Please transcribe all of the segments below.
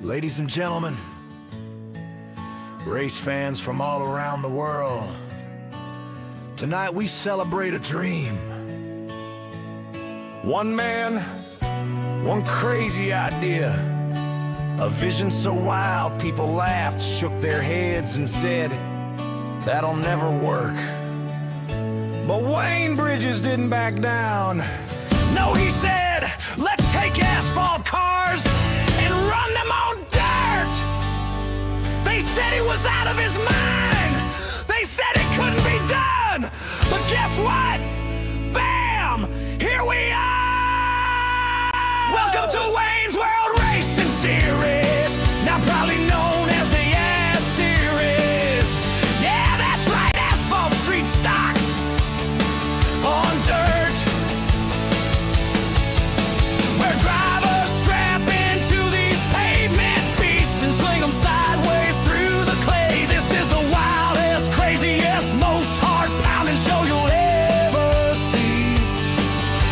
Ladies and gentlemen, race fans from all around the world, tonight we celebrate a dream. One man, one crazy idea, a vision so wild people laughed, shook their heads and said, that'll never work. But Wayne Bridges didn't back down. No, he said, let's take asphalt cars and run them on dirt. They said he was out of his mind. They said it couldn't be done. But guess what? Bam! Here we are! Welcome to Wayne's World Racing Series, now proudly known as the S Series. Yeah, that's right, asphalt street stocks on dirt, where drivers strap into these pavement beasts and sling them sideways through the clay. This is the wildest, craziest, most heart-pounding show you'll ever see.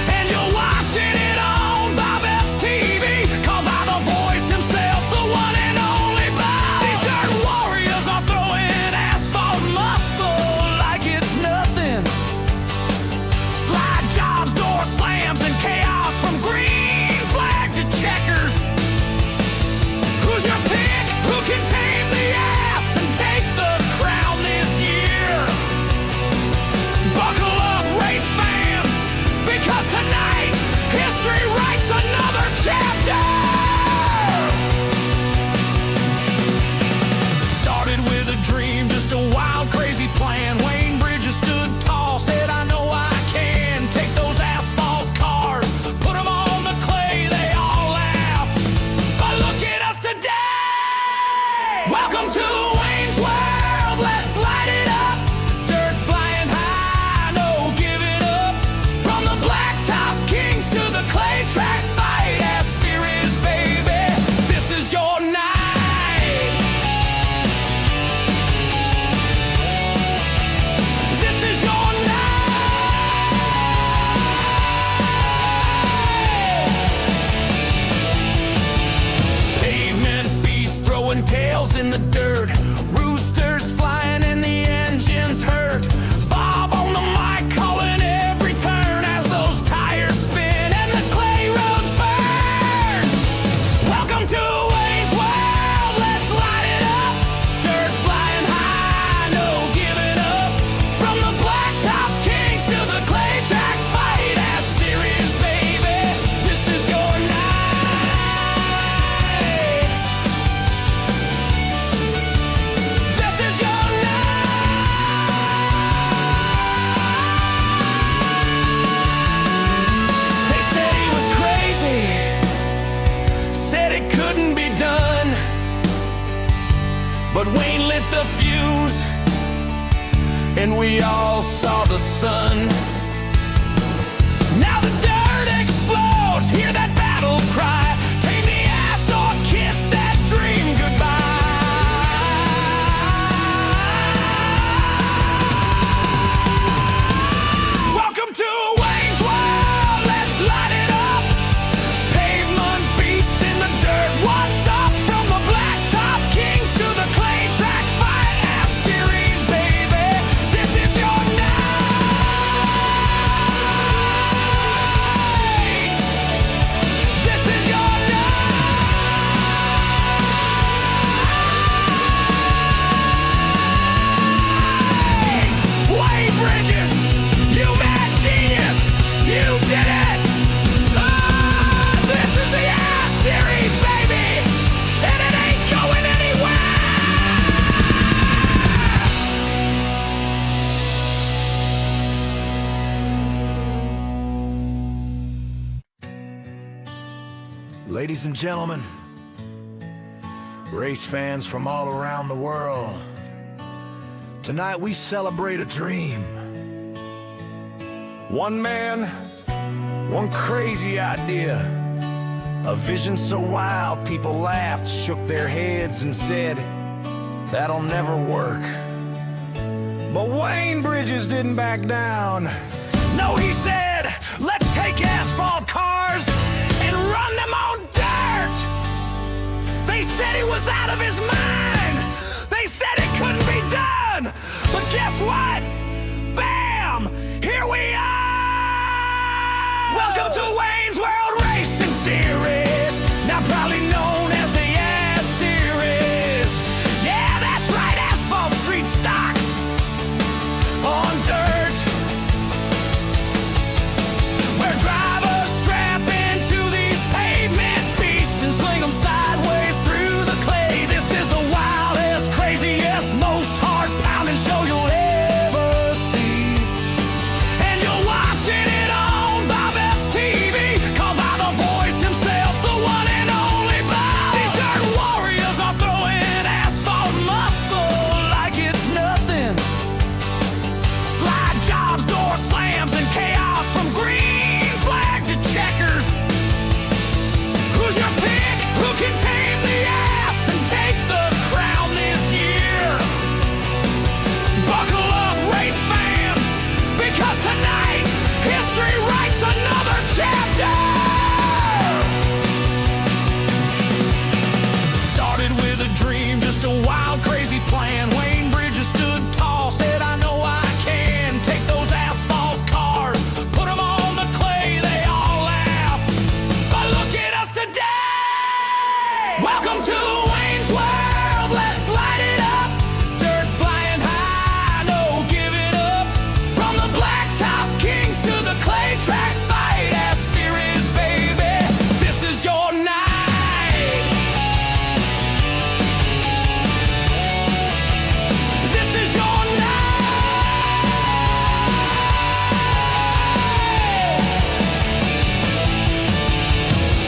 And you're watching it on BobbethTV, called by the voice himself, the one and only Bob. These dirt warriors are throwing asphalt muscle like it's nothing. Slide jobs, door slams, and chaos from green flag to checkers. Who's your pick? Who can tame the ass and take the crown this year? Buckle up, race fans, because tonight history writes another chapter. Started with a dream, just a wild, crazy plan. Wayne Bridges stood tall, said, I know I can take those asphalt cars, put them on the clay. They all laugh, but look at us today. Welcome to Wayne's World, let's light it up. Dirt flying high, no giving up. From the blacktop kings to the clay track fight, S Series, baby, this is your night. This is your night. Pavement beasts throwing tails in the dirt, roosters flying and the engines hurt. Bob on the mic calling every turn as those tires spin and the clay roads burn. Welcome to Wayne's World, let's light it up. Dirt flying high, no giving up. From the blacktop kings to the clay track fight, S Series, baby, this is your night. This is your night. They said he was crazy, said it couldn't be done. But Wayne lit the fuse, and we all saw the sun. Now the dirt explodes, hear that battle cry. Take the ass or kiss that dream goodbye. Welcome to Wayne's World, let's light it up. Pavement beasts in the dirt, what's up? From the blacktop kings to the clay track fight, S Series, baby, this is your night. This is your night. Wayne Bridges, you mad genius, you did it. This is the S Series, baby, and it ain't going anywhere. Ladies and gentlemen, race fans from all around the world, tonight we celebrate a dream. One man, one crazy idea, a vision so wild people laughed, shook their heads and said, that'll never work. But Wayne Bridges didn't back down. No, he said, let's take asphalt cars and run them on dirt. They They said he was out of his mind. They said it couldn't be done. But guess what? Bam! Here we are! Welcome to Wayne's World Racing Series, now proudly known as the S Series. Yeah, that's right, Asphalt Street stocks on dirt, where drivers strap into these pavement beasts and sling them sideways through the clay. This is the wildest, craziest, most heart-pounding show you'll ever see. And you're watching it on BobbethTV, called by the voice himself, the one and only Bob. These dirt warriors are throwing asphalt muscle like it's nothing. Slide jobs, door slams, and chaos from green flag to checkers. Who's your pick? Who can tame the ass and take the crown this year? Buckle up, race fans, because tonight history writes another chapter. Started with a dream, just a wild, crazy plan. Wayne Bridges stood tall, said, I know I can take those asphalt cars, put them on the clay. They all laughed, but look at us today. Welcome to Wayne's World, let's light it up. Dirt flying high, no giving up. From the blacktop kings to the clay track fight, S Series, baby, this is your night. This is your night.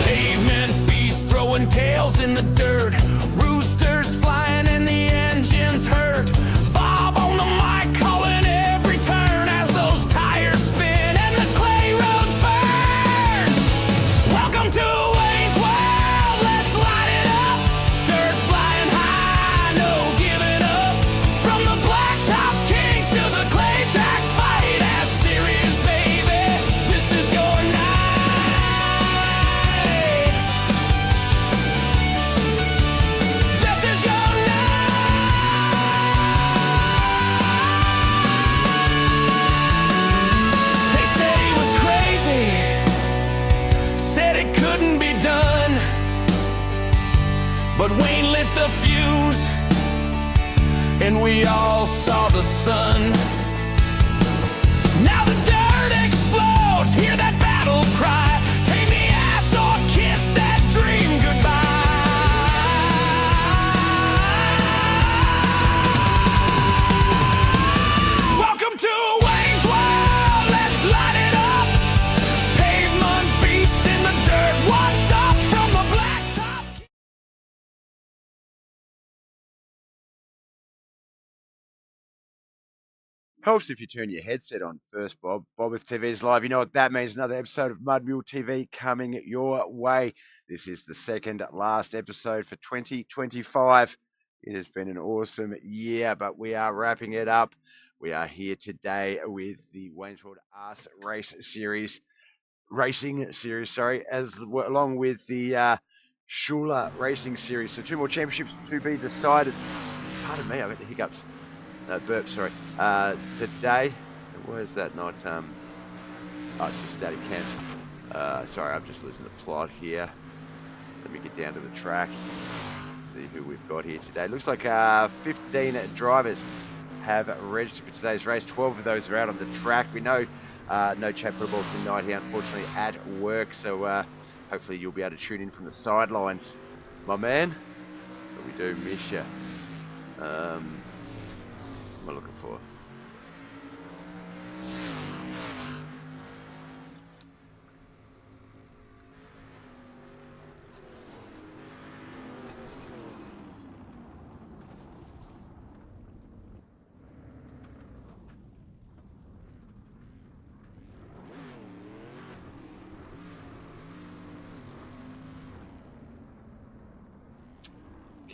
Pavement beasts throwing tails in the dirt, roosters flying and the engines hurt. Bob on the mic calling every turn as those tires spin and the clay roads burn. Welcome to Wayne's World, let's light it up. Dirt flying high, no giving up. From the blacktop kings to the clay track fight, S Series, baby, this is your night. This is your night. They said he was crazy, said it couldn't be done, but Wayne lit the fuse and we all saw the sun. Now the dirt explodes, hear that battle cry. Take the ass or kiss that dream goodbye. Welcome to Wayne's World, let's light it up. Pavement beasts in the dirt, what's up from the blacktop? Helps if you turn your headset on first, Bob. BobbethTV is live. You know what that means. Another episode of Mud Mule TV coming your way. This is the second last episode for 2025. It has been an awesome year, but we are wrapping it up. We are here today with the Wayne's World Arse Racing Series, along with the SHULER Racing Series. So 2 more championships to be decided. Pardon me, I've got the hiccups. Burp, sorry. Today, where's that not? Oh, it's just static cam. Sorry, I'm just losing the plot here. Let me get down to the track, see who we've got here today. Looks like 15 drivers have registered for today's race. 12 of those are out on the track. We know no chat football tonight here, unfortunately, at work. So hopefully you'll be able to tune in from the sidelines, my man. But we do miss you. What am I looking for?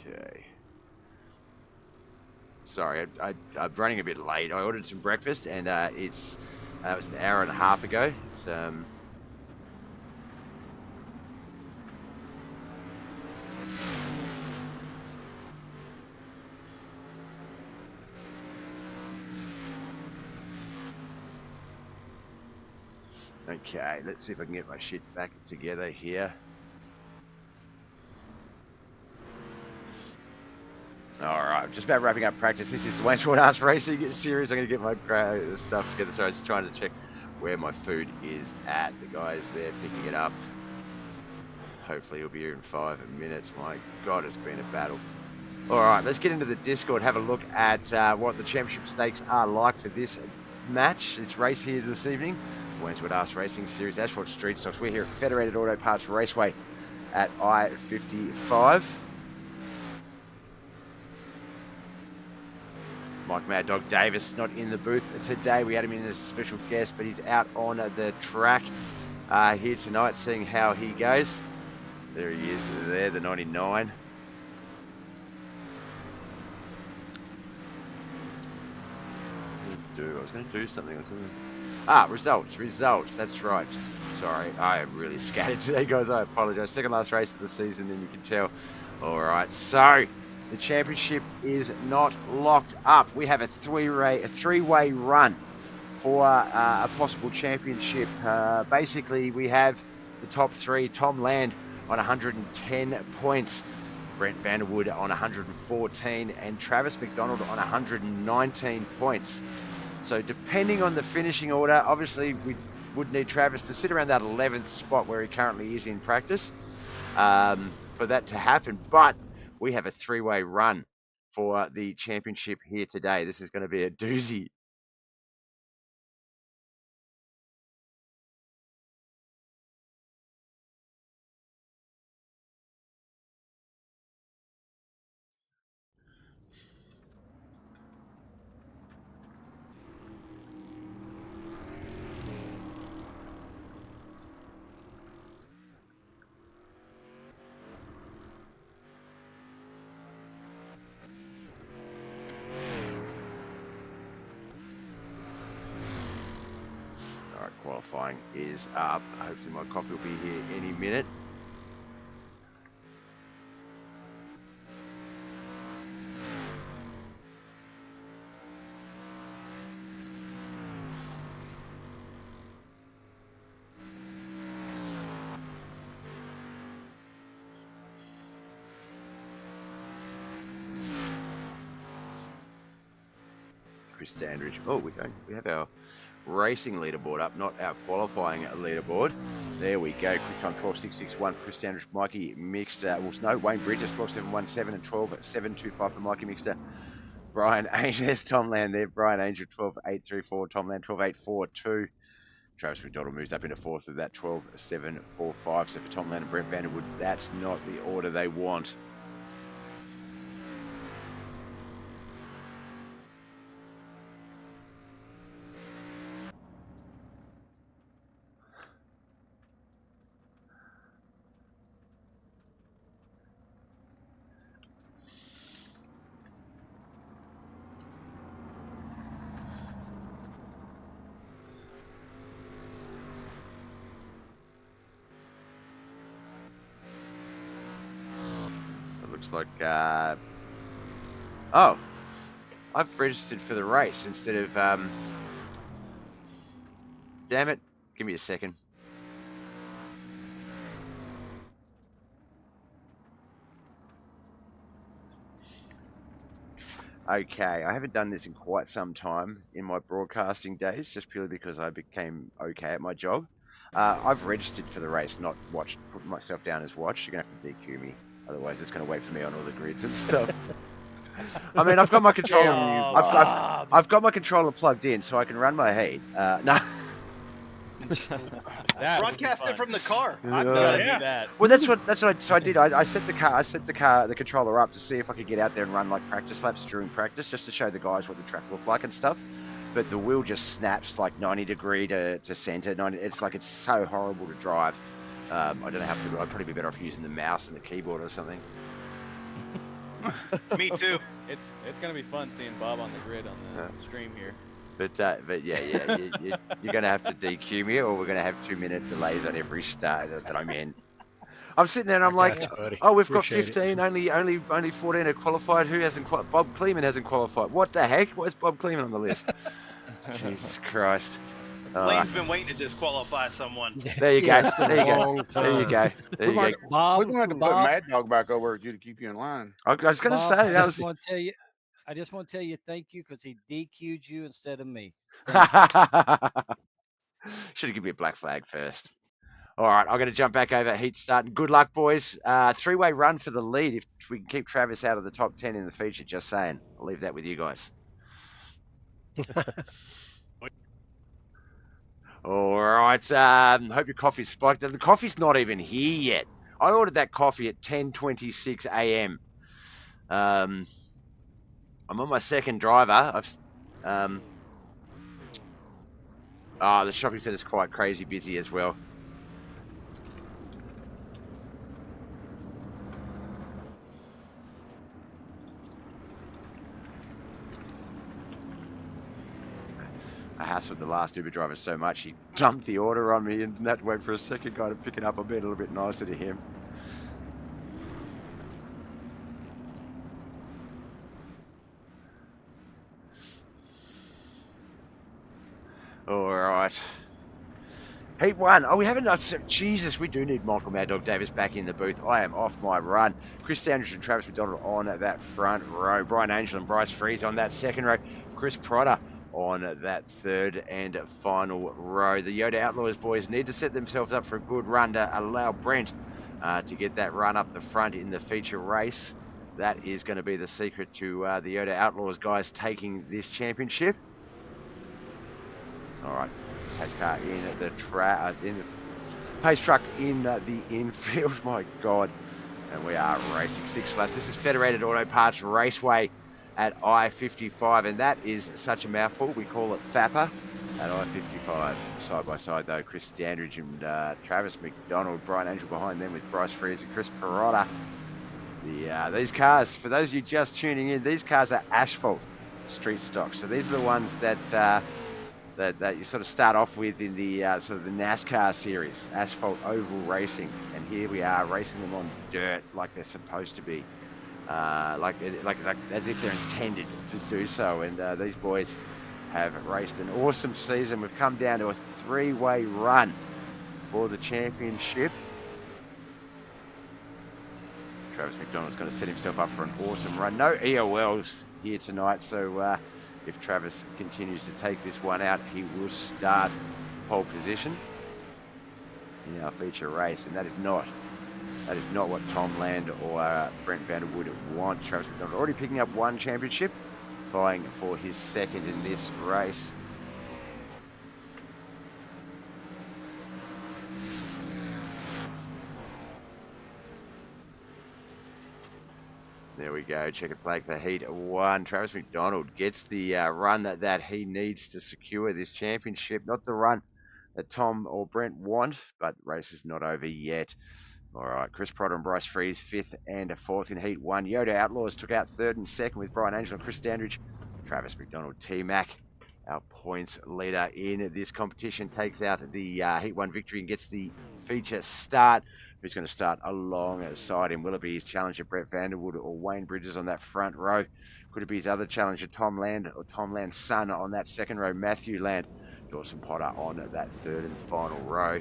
Okay. Sorry, I'm running a bit late. I ordered some breakfast, and it was an hour and a half ago. It's Okay, let's see if I can get my shit back together here. Alright, just about wrapping up practice. This is the Wayne Arts Racing Series. I'm going to get my stuff together. So I was just trying to check where my food is at. The guy's there picking it up. Hopefully he'll be here in 5 minutes. My God, it's been a battle. Alright, let's get into the Discord, have a look at what the championship stakes are like for this match, this race here this evening. Wayne Arts Racing Series, Asphalt Street Stocks. We're here at Federated Auto Parts Raceway at I-55. Mike Mad Dog Davis not in the booth today. We had him in as a special guest, but he's out on the track here tonight, seeing how he goes. There he is there, the 99. I was going to do something. Results. That's right. Sorry, I am really scattered today, guys. I apologize. Second last race of the season, and you can tell. All right, so the championship is not locked up. We have a three-way run for a possible championship. Basically, we have the top three: Tom Land on 110 points, Brent Vanderwood on 114, and Travis McDonald on 119 points. So depending on the finishing order, obviously we would need Travis to sit around that 11th spot where he currently is in practice for that to happen. But we have a three-way run for the championship here today. This is going to be a doozy. Qualifying is up. Hopefully my coffee will be here any minute. Chris Standridge. Oh, we have our racing leaderboard up, not our qualifying leaderboard. There we go. Quick time 12.661. Chris Standridge, Mikey Mixter. Well, no, Wayne Bridges 12.717 and 12.725 for Mikey Mixter. Brian Angel, there's Tom Land there. Brian Angel 12.834. Tom Land 12.842. Travis McDonald moves up into fourth with that 12.745. So for Tom Land and Brent Vanderwood, that's not the order they want. Like oh, I've registered for the race instead of damn it, give me a second. Okay, I haven't done this in quite some time in my broadcasting days, just purely because I became okay at my job. I've registered for the race, not watched, put myself down as watch. You're gonna have to DQ me. Otherwise, it's going to wait for me on all the grids and stuff. I mean, I've got my controller. I've got my controller plugged in, so I can run my heat. No. Broadcast it from the car. I'm gonna do that. Well, that's what I did. I set the controller up to see if I could get out there and run like practice laps during practice, just to show the guys what the track looked like and stuff. But the wheel just snaps like 90 degree to center. 90. It's like it's so horrible to drive. I don't know how to. I'd probably be better off using the mouse and the keyboard or something. Me too. It's gonna be fun seeing Bob on the grid on the stream here. But yeah, you're gonna have to DQ me, or we're gonna have 2-minute delays on every start that I'm in. I'm sitting there and I'm like, oh, we've got 15, only 14 are qualified. Who hasn't qualified? Bob Kleeman hasn't qualified. What the heck? Where's Bob Kleeman on the list? Jesus Christ. Lane's been waiting to disqualify someone. There you Yeah, go. it's been There a you go. long There you time. go. There you go. Bob, We're gonna have to put Bob, Mad Dog back over at you to keep you in line. I was going to Bob, say that I was. just want to tell you, I just want to tell you thank you because he DQ'd you instead of me. Should have given me a black flag first. All right, I'm going to jump back over heat start. Good luck, boys. Three-way run for the lead if we can keep Travis out of the top 10 in the feature. Just saying. I'll leave that with you guys. All right. Hope your coffee's spiked. The coffee's not even here yet. I ordered that coffee at 10:26 a.m. I'm on my second driver. The shopping centre's quite crazy busy as well. I hassled the last Uber driver so much he dumped the order on me and had to wait for a second guy to pick it up. I'm being a little bit nicer to him. All right. Heat 1. Oh, we haven't done... Jesus, we do need Michael Mad Dog Davis back in the booth. I am off my run. Chris Sanders and Travis McDonald on that front row. Brian Angel and Bryce Freeze on that second row. Chris Protter on that third and final row. The Yoda Outlaws boys need to set themselves up for a good run to allow Brent to get that run up the front in the feature race. That is going to be the secret to the Yoda Outlaws guys taking this championship. All right, pace car in the pace truck in the infield. My God, and we are racing 6 laps. This is Federated Auto Parts Raceway at I-55, and that is such a mouthful. We call it FAPA at I-55. Side by side, though, Chris Standridge and Travis McDonald, Brian Angel behind them with Bryce Freeze and Chris Perotta. These cars, for those of you just tuning in, these cars are Asphalt street stock. So these are the ones that you sort of start off with in the sort of the NASCAR series, Asphalt Oval Racing. And here we are racing them on dirt like they're supposed to be. Like as if they're intended to do so, and these boys have raced an awesome season. We've come down to a three-way run for the championship. Travis McDonald's going to set himself up for an awesome run. No EOLs here tonight, so if Travis continues to take this one out, he will start pole position in our feature race, and that is not what Tom Land or Brent Vanderwood want. Travis McDonald already picking up one championship, vying for his second in this race. There we go. Checkered flag for heat 1. Travis McDonald gets the run that he needs to secure this championship. Not the run that Tom or Brent want, but race is not over yet. All right, Chris Protter and Bryce Freeze, 5th and 4th in Heat 1. Yoda Outlaws took out 3rd and 2nd with Brian Angel and Chris Standridge. Travis McDonald, T-Mac, our points leader in this competition, takes out the Heat 1 victory and gets the feature start. Who's going to start alongside him? Will it be his challenger, Brett Vanderwood, or Wayne Bridges on that front row? Could it be his other challenger, Tom Land, or Tom Land's son on that second row, Matthew Land? Dawson Potter on that 3rd and final row.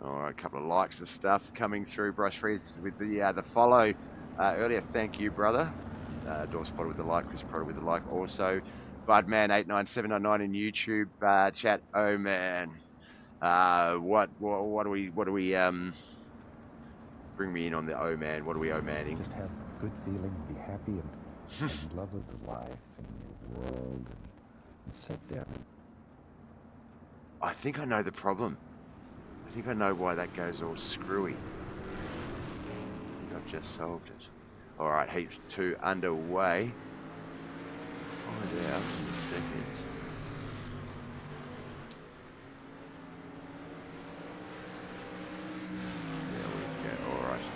All right, a couple of likes and stuff coming through. Bryce Freeze with the follow earlier. Thank you, brother. Dawson Potter with the like, Chris Potter with the like. Also, Budman89799 in YouTube chat. Oh man, what do we bring me in on the oh man? What are we oh manning? Just have a good feeling, be happy, and in love with the life and your world, and sit down. I think I know the problem. I think I know why that goes all screwy. I think I've just solved it. All right, heat 2 underway. Find out in a second. There we go. All right.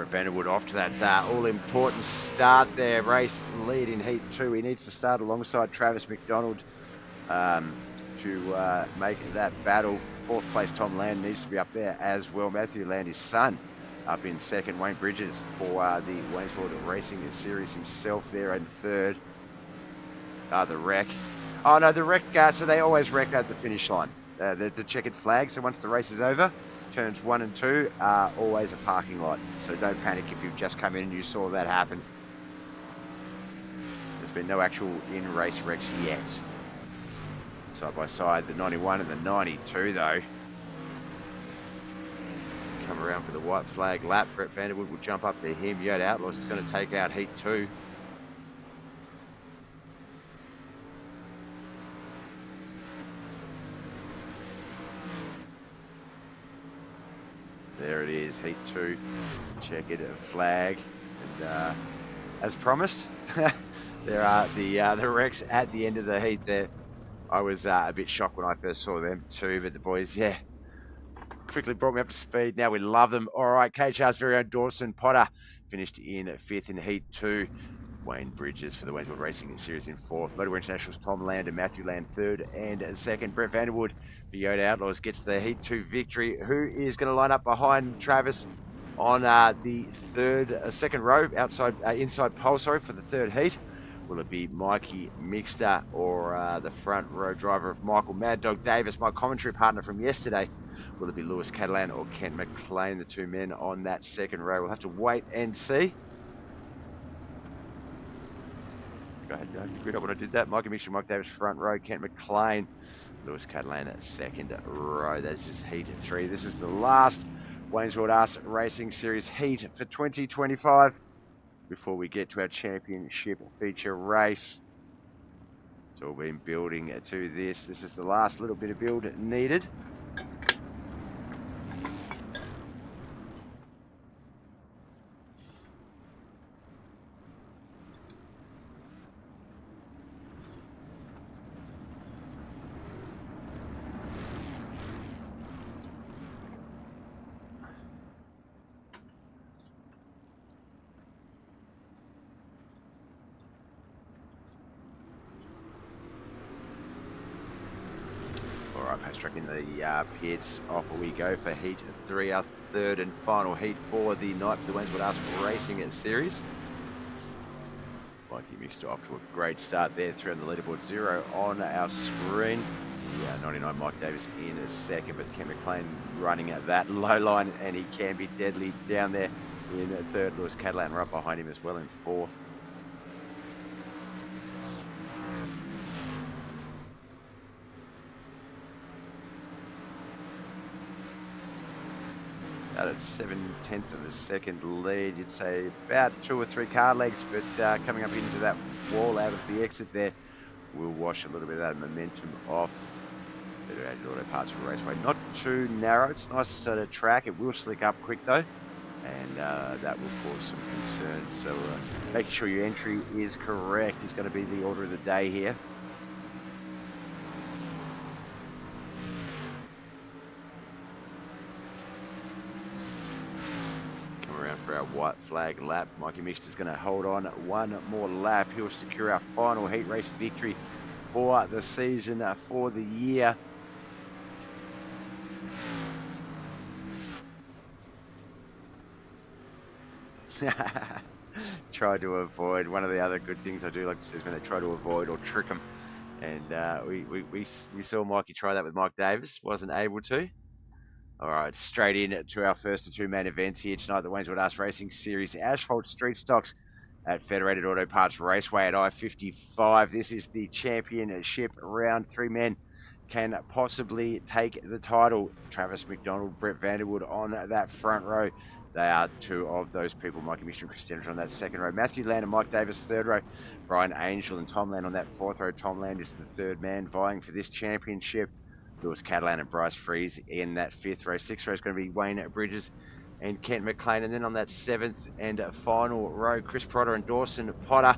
Brett Vanderwood off to that all-important start there. Race lead in Heat 2. He needs to start alongside Travis McDonald to make that battle. Fourth place, Tom Land needs to be up there as well. Matthew Land, his son, up in second. Wayne Bridges for the Waynesville Racing Series himself there in third. The wreck. Oh no, the wreck, so they always wreck at the finish line. The checkered flag, so once the race is over, turns 1 and 2 are always a parking lot. So don't panic if you've just come in and you saw that happen. There's been no actual in-race wrecks yet. Side by side, the 91 and the 92 though. Come around for the white flag lap. Brett Vanderwood will jump up to him. Yoda Outlaws is going to take out Heat 2. There it is, Heat 2. Check it, a flag. And as promised, there are the wrecks at the end of the heat there. I was a bit shocked when I first saw them too, but the boys, yeah, quickly brought me up to speed. Now we love them. All right, KHR's very own Dawson Potter finished in 5th in Heat 2. Wayne Bridges for the Waynesville Racing Series in 4th. Motorway International's Tom Land and Matthew Land 3rd and 2nd. Brett Vanderwood for Yoda Outlaws gets the Heat 2 victory. Who is going to line up behind Travis on the second row, inside pole, for the 3rd heat? Will it be Mikey Mixter or the front row driver of Michael Mad Dog Davis, my commentary partner from yesterday? Will it be Lewis Catalan or Kent McLean, the two men on that 2nd row? We'll have to wait and see. Go ahead, grid up when I did that. Mikey Mixter, Mike Davis, front row. Kent McLean, Lewis Catalan, that 2nd row. This is Heat 3. This is the last Waynesville Racing Series heat for 2025. Before we get to our championship feature race. It's all been building to this. This is the last little bit of build needed. Track in the pits. Off we go for Heat 3, our 3rd and final heat for the night for the Waynesville Racing Series. Mikey Mixter off to a great start there, 3 on the leaderboard, 0 on our screen. Yeah, 99 Mike Davis in 2nd, but Ken McLean running at that low line, and he can be deadly down there in 3rd. Lewis Catalan right behind him as well in 4th. Out at 7/10 of a second lead, you'd say about 2 or 3 car legs, but coming up into that wall out of the exit there will wash a little bit of that momentum off. Federated Auto Parts Raceway, not too narrow. It's a nice track. It will slick up quick though, and that will cause some concerns. So making sure your entry is correct is going to be the order of the day here. For our white flag lap, Mikey Mixter is going to hold on one more lap. He'll secure our final heat race victory for the season, for the year. Try to avoid, one of the other good things I do like to see is when they try to avoid or trick them, and we saw Mikey try that with Mike Davis, wasn't able to. All right, straight in to our first of 2 main events here tonight, the Waynesville Racing Series Asphalt Street Stocks at Federated Auto Parts Raceway at I-55. This is the championship round. 3 men can possibly take the title. Travis McDonald, Brett Vanderwood on that front row. They are 2 of those people. Mikey Mixter and Christina on that 2nd row. Matthew Land and Mike Davis, 3rd row. Brian Angel and Tom Land on that 4th row. Tom Land is the 3rd man vying for this championship. Lewis Catalan and Bryce Freeze in that 5th row. 6th row is going to be Wayne Bridges and Kent McLean. And then on that 7th and final row, Chris Potter and Dawson Potter.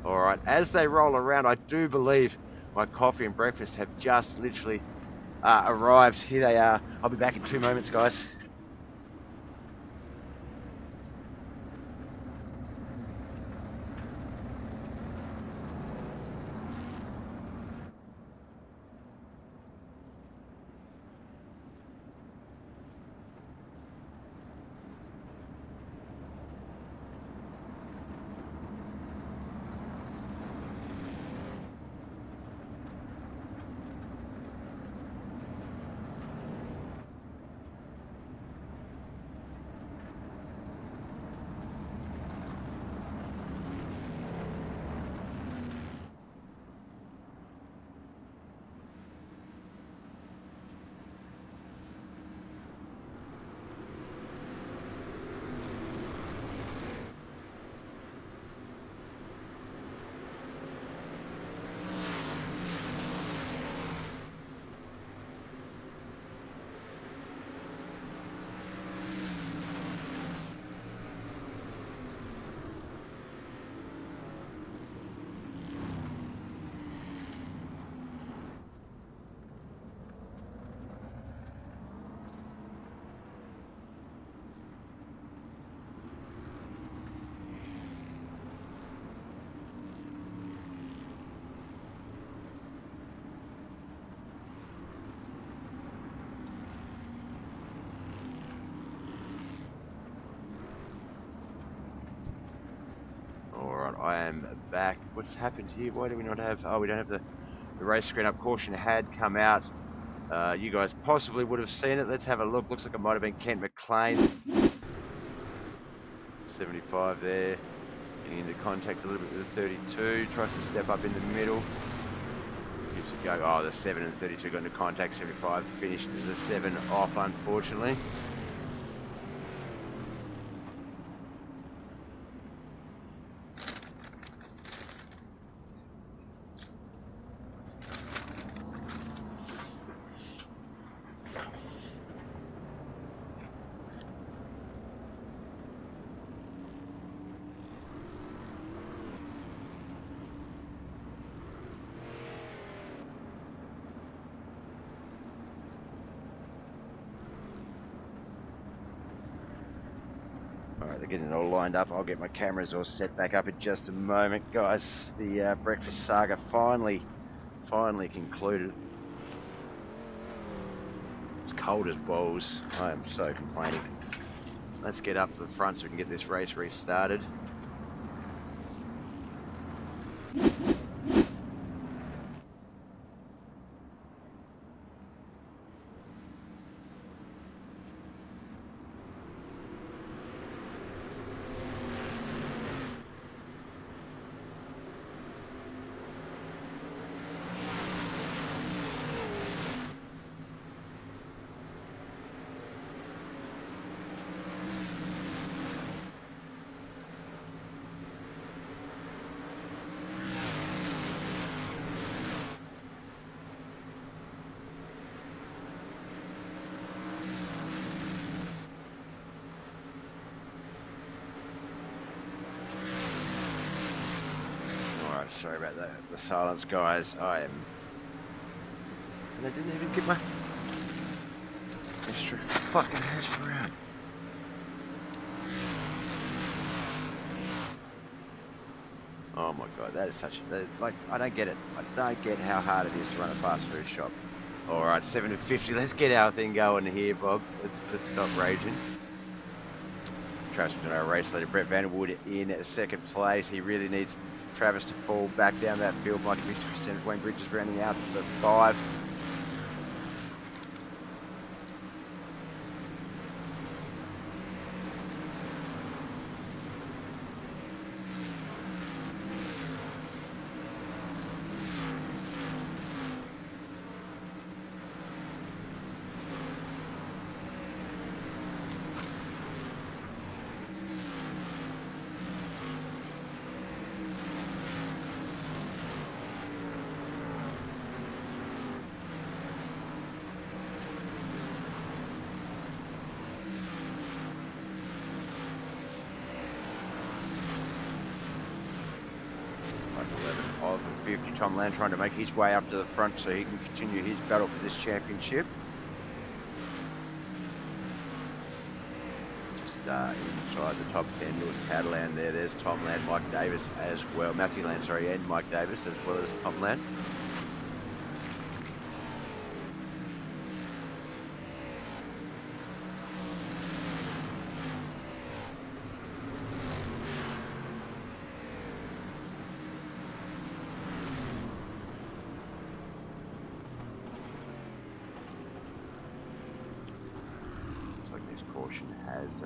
All right, as they roll around, I do believe my coffee and breakfast have just literally arrived. Here they are. I'll be back in 2 moments, guys. I am back. What's happened here? Why do we not have... Oh, we don't have the race screen up. Caution had come out. You guys possibly would have seen it. Let's have a look. Looks like it might have been Kent McLean. 75 there. Getting into contact a little bit with the 32. Tries to step up in the middle. Gives it go. Oh, the 7 and 32 got into contact. 75 finished the 7 off, unfortunately. Alright, they're getting it all lined up. I'll get my cameras all set back up in just a moment. Guys, the breakfast saga finally concluded. It's cold as balls. I am so complaining. Let's get up to the front so we can get this race restarted. Sorry about that, the silence, guys. I am... And I didn't even get my extra fucking hash brown. Oh my god, that is such a... Like, I don't get it. I don't get how hard it is to run a fast food shop. Alright, 7:50. Let's get our thing going here, Bob. Let's stop raging. Travis with our race leader, Brett Vanderwood in second place. He really needs Travis to fall back down that field. Mikey Bridges percentage. Wayne Bridges rounding out the 5. Of 50, Tom Land trying to make his way up to the front so he can continue his battle for this championship. Just inside the top 10, Lewis Catalan there. There's Tom Land, Mike Davis as well. Matthew Land, sorry, and Mike Davis as well as Tom Land. Has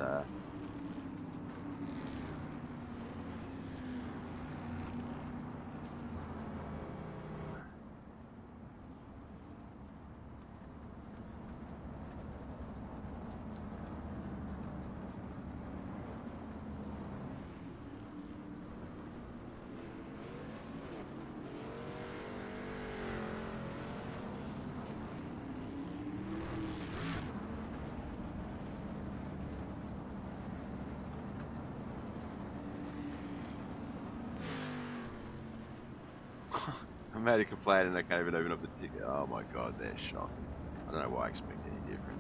I'm mad at complaining I can't even open up the ticket. Oh my god, they're shocking. I don't know why I expect any different.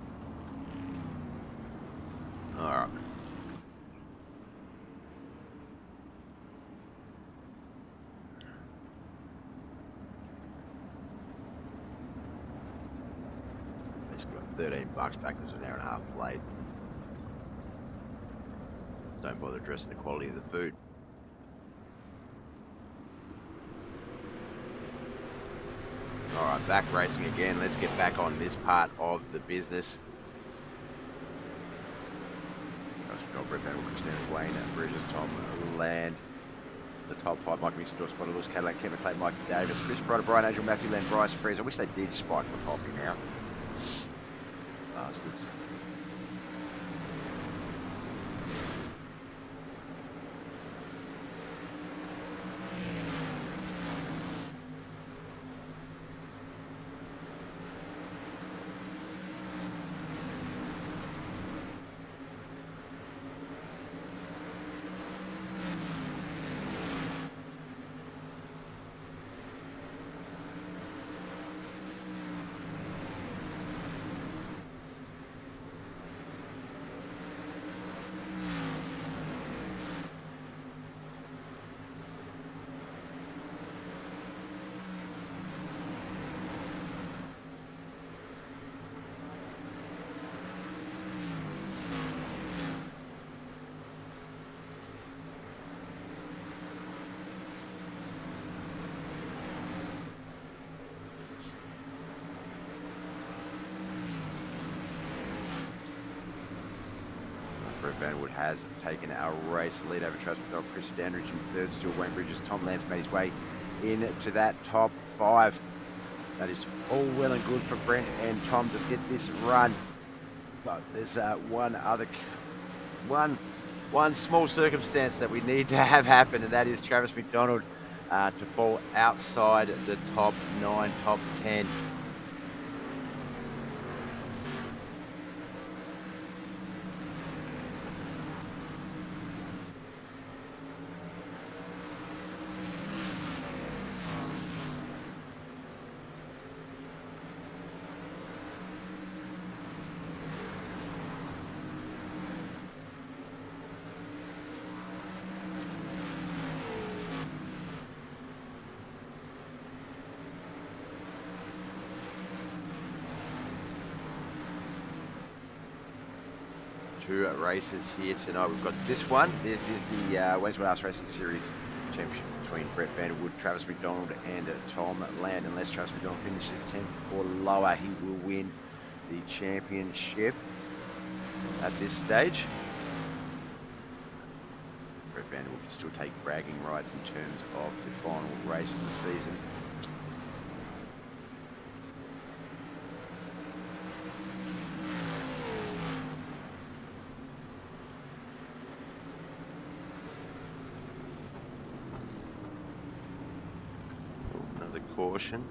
Alright. Basically got $13 back, there's an hour and a half late. Don't bother addressing the quality of the food. All right, back racing again. Let's get back on this part of the business. Brett Battle, Christina Wayne, Bridges, Tom Land. The top 5, Mike Mixon, George Spotter, Lewis Cadillac, Kevin Clay, Mike Davis, Chris Broder, Brian Angel, Matthew Land, Bryce Freeze. I wish they did spike the coffee now. Bastards. Brett Vanderwood has taken our race lead over Travis McDonald, Chris Standridge in third, still Wayne Bridges. Tom Lance made his way into that top 5. That is all well and good for Brent and Tom to get this run. But there's one small circumstance that we need to have happen, and that is Travis McDonald to fall outside the top 9, top 10. Two races here tonight. We've got this one. This is the Wednesday Ice Racing Series Championship between Brett Vanderwood, Travis McDonald, and Tom Land. Unless Travis McDonald finishes 10th or lower, he will win the championship at this stage. Brett Vanderwood can still take bragging rights in terms of the final race of the season. Caution.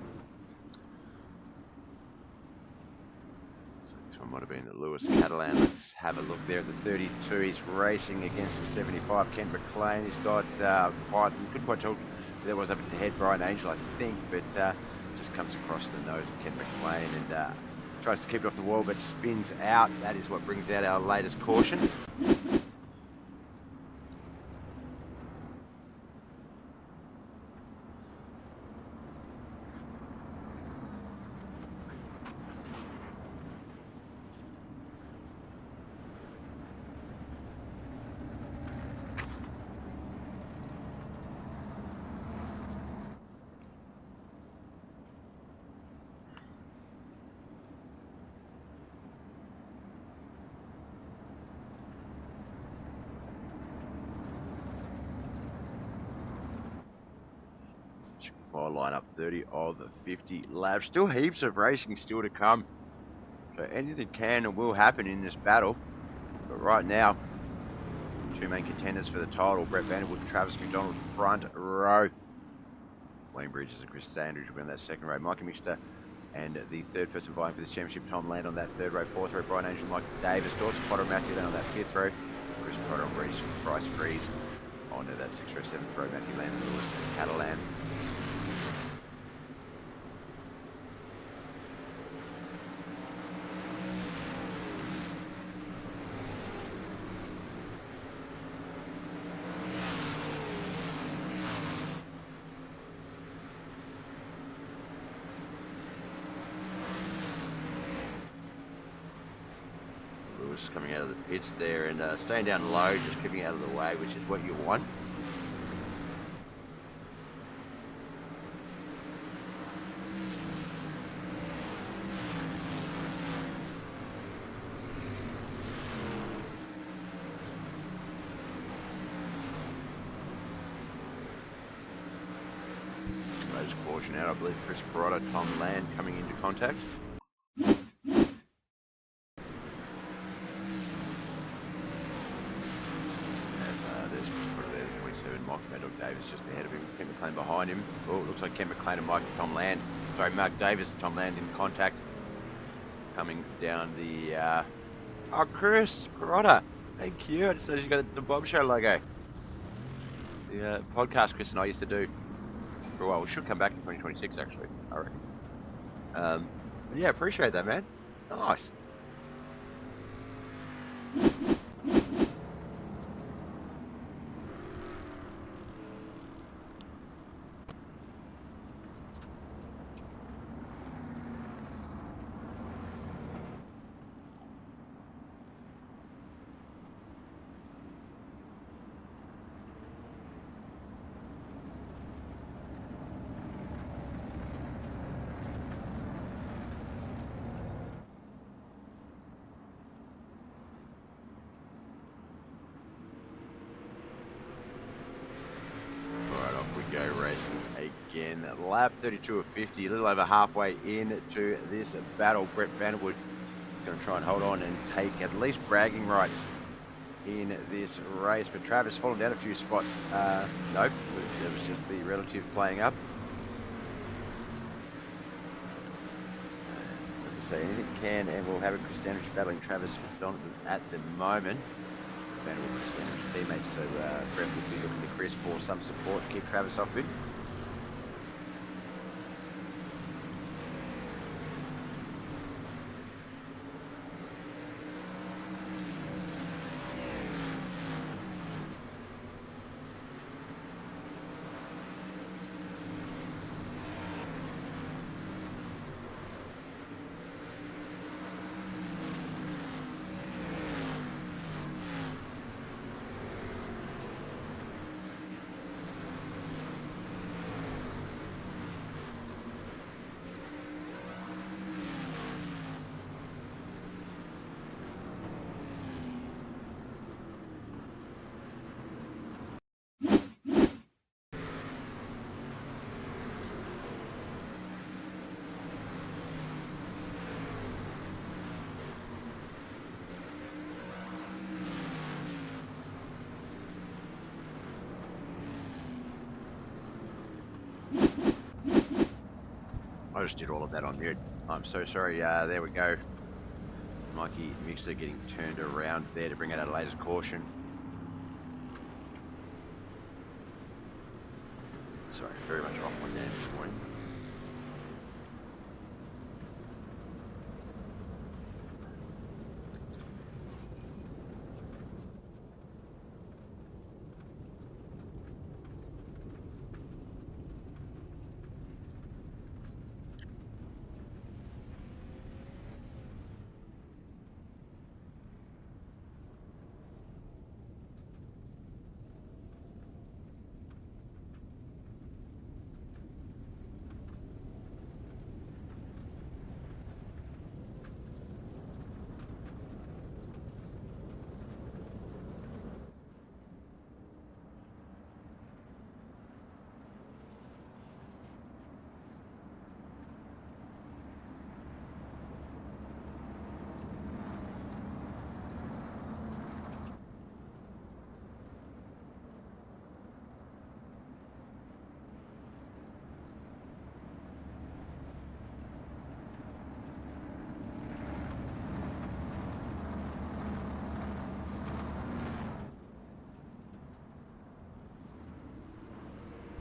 So this one might have been the Lewis Cadillac. Let's have a look there at the 32. He's racing against the 75. Kent McLean. He's got we couldn't quite tell who that was up at the head. Brian Angel, I think, but just comes across the nose of Kent McLean and tries to keep it off the wall, but spins out. That is what brings out our latest caution. Line up 30 of the 50 laps. Still heaps of racing still to come. So anything can and will happen in this battle. But right now, two main contenders for the title, Brett Vanderwood and Travis McDonald front row. Wayne Bridges and Chris Standridge will be on that second row. Mikey Mixter and the third person vying for this championship, Tom Land on that third row. Fourth row, Brian Angel, Mike Davis, Dawson Potter, Matthew Land on that fifth row. Chris Potter and Bryce Freeze onto that sixth row, seventh row, Matthew Land and Lewis Cadillac. Coming out of the pits there and staying down low, just keeping out of the way, which is what you want. caution out. I believe Chris Carotto, Tom Land coming into contact. There's Chris Carotto there, 27. Mike Mad Dog Davis just ahead of him. Kent McLean behind him. Oh, it looks like Kent McLean and Tom Land. Sorry, Mark Davis and Tom Land in contact. Coming down the... Oh, Chris Carotto. Thank you. I just noticed you got the Bob Show logo. The podcast Chris and I used to do for a while. We should come back in 2026, actually, I reckon. But yeah, appreciate that, man. Nice. Go racing again. Lap 32 of 50, a little over halfway into this battle. Brett Vanderwood going to try and hold on and take at least bragging rights in this race. But Travis fallen down a few spots. Nope, it was just the relative playing up. As I say, anything can and will have a Chris Dandridge battling Travis McDonald at the moment. Vanderwood, Chris Dandridge teammates, so Brett will be looking to Chris for some support, keep Travis off it. I just did all of that on mute. I'm so sorry. There we go. Mikey Mixler getting turned around there to bring out our latest caution. Sorry, very much off one there this morning.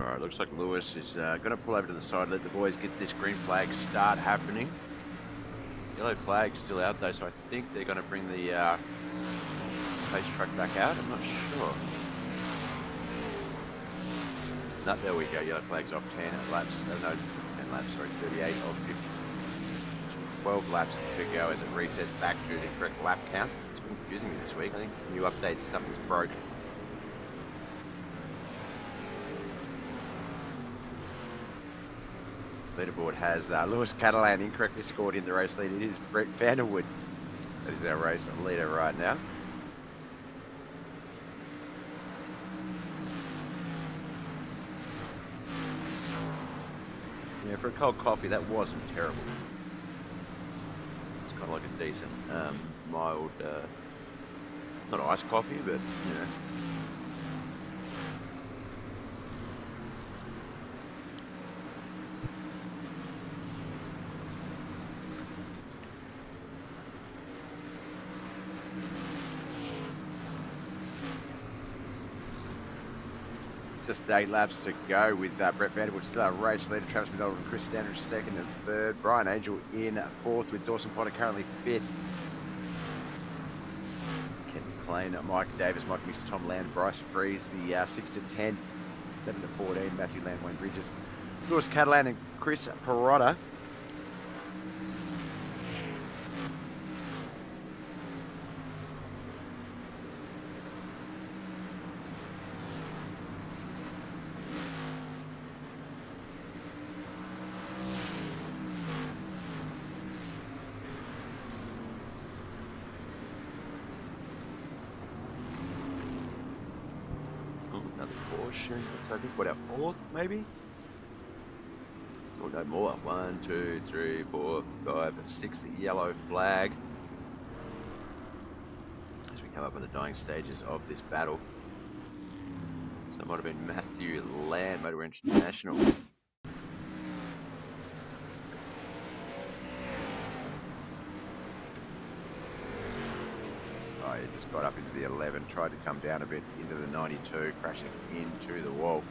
Alright, looks like Lewis is going to pull over to the side, let the boys get this green flag start happening. Yellow flag still out though, so I think they're going to bring the pace truck back out. I'm not sure. No, there we go. Yellow flag's off 10 laps. No, 10 laps, sorry, 38 of 50. 12 laps to go as it resets back to the correct lap count. It's been confusing me this week. I think new updates, something's broke. Leaderboard has Lewis Catalan incorrectly scored in the race lead. It is Brett Vanderwood that is our race leader right now. Yeah, for a cold coffee, that wasn't terrible. It's kind of like a decent, mild, not iced coffee, but, you know. Just 8 laps to go with Brett Vanderwood still our race leader, Travis McDonald and Chris Standridge second and third. Brian Angel in fourth with Dawson Potter currently fifth. Ken McLean, Mike Davis, Mike Mixer, Tom Land, Bryce Freeze, the 6 to 10, 7 to 14, Matthew Land, Wayne Bridges, Lewis Catalan and Chris Perotta. Another caution. So I think what, our fourth maybe? Or no more. 1, 2, 3, 4, 5, 6. The yellow flag. As we come up on the dying stages of this battle. So it might have been Matthew Land, Motor International. Oh, he just got up into the 11, tried to come down a bit into the 92, crashes into the wall.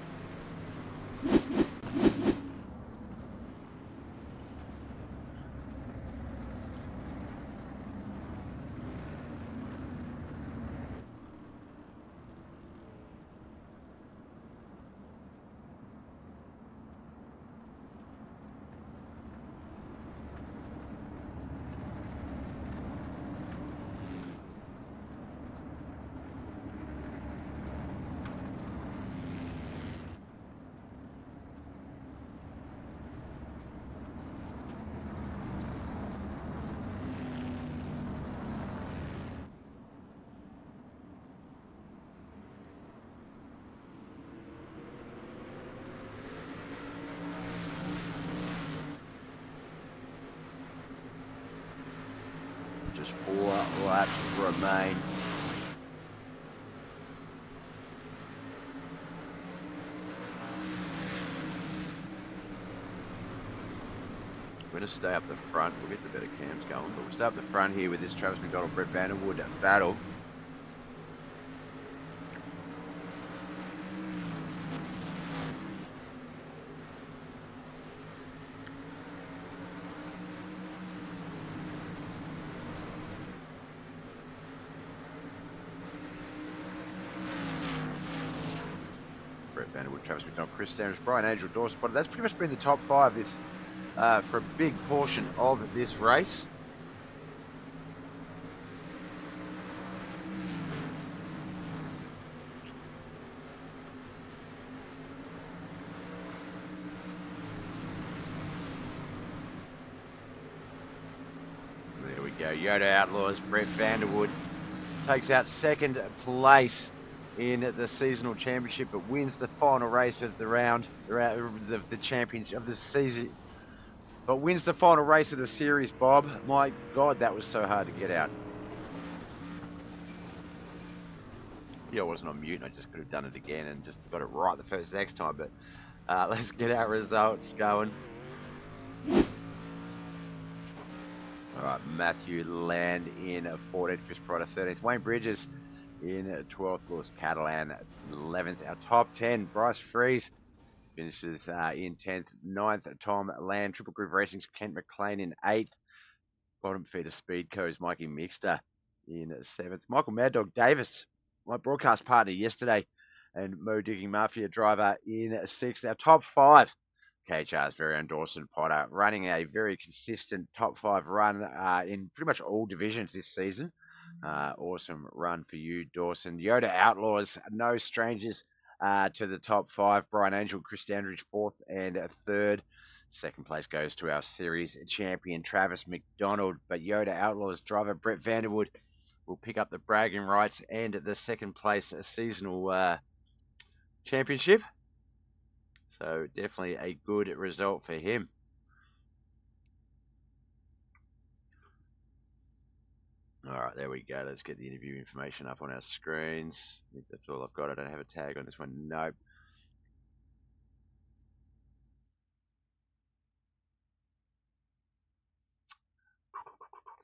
Just 4 laps remain. We're going to stay up the front. We'll get the better cams going, but we'll stay up the front here with this Travis McDonald, Brett Vanderwood battle. Vanderwood, Travis McDonald, Chris Standridge, Brian Angel, Dawson Potter. That's pretty much been the top 5 this for a big portion of this race. There we go. Yoda Outlaws, Brett Vanderwood takes out second place in the seasonal championship, but wins the final race of the round, the championship of the season, but wins the final race of the series. Bob, my God, that was so hard to get out. Yeah, I wasn't on mute. I just could have done it again and just got it right the next time. But let's get our results going. All right, Matthew Land in 14th, Chris Pryor 13th, Wayne Bridges in 12th, Lewis Catalan 11th. Our top 10, Bryce Freeze finishes in 10th, 9th, Tom Land, Triple Groove Racing's Kent McLean in 8th. Bottom feeder Speedco's Mikey Mixter in 7th. Michael Mad Dog Davis, my broadcast partner yesterday, and Mo Digging Mafia driver in 6th. Our top 5, KHR's very own Dawson Potter, running a very consistent top 5 run in pretty much all divisions this season. Awesome run for you, Dawson. Yoda Outlaws, no strangers to the top 5. Brian Angel, Chris Dandridge, 4th and 3rd. Second place goes to our series champion, Travis McDonald. But Yoda Outlaws driver Brett Vanderwood will pick up the bragging rights and the second place seasonal championship. So definitely a good result for him. All right, there we go. Let's get the interview information up on our screens. I think that's all I've got. I don't have a tag on this one. Nope.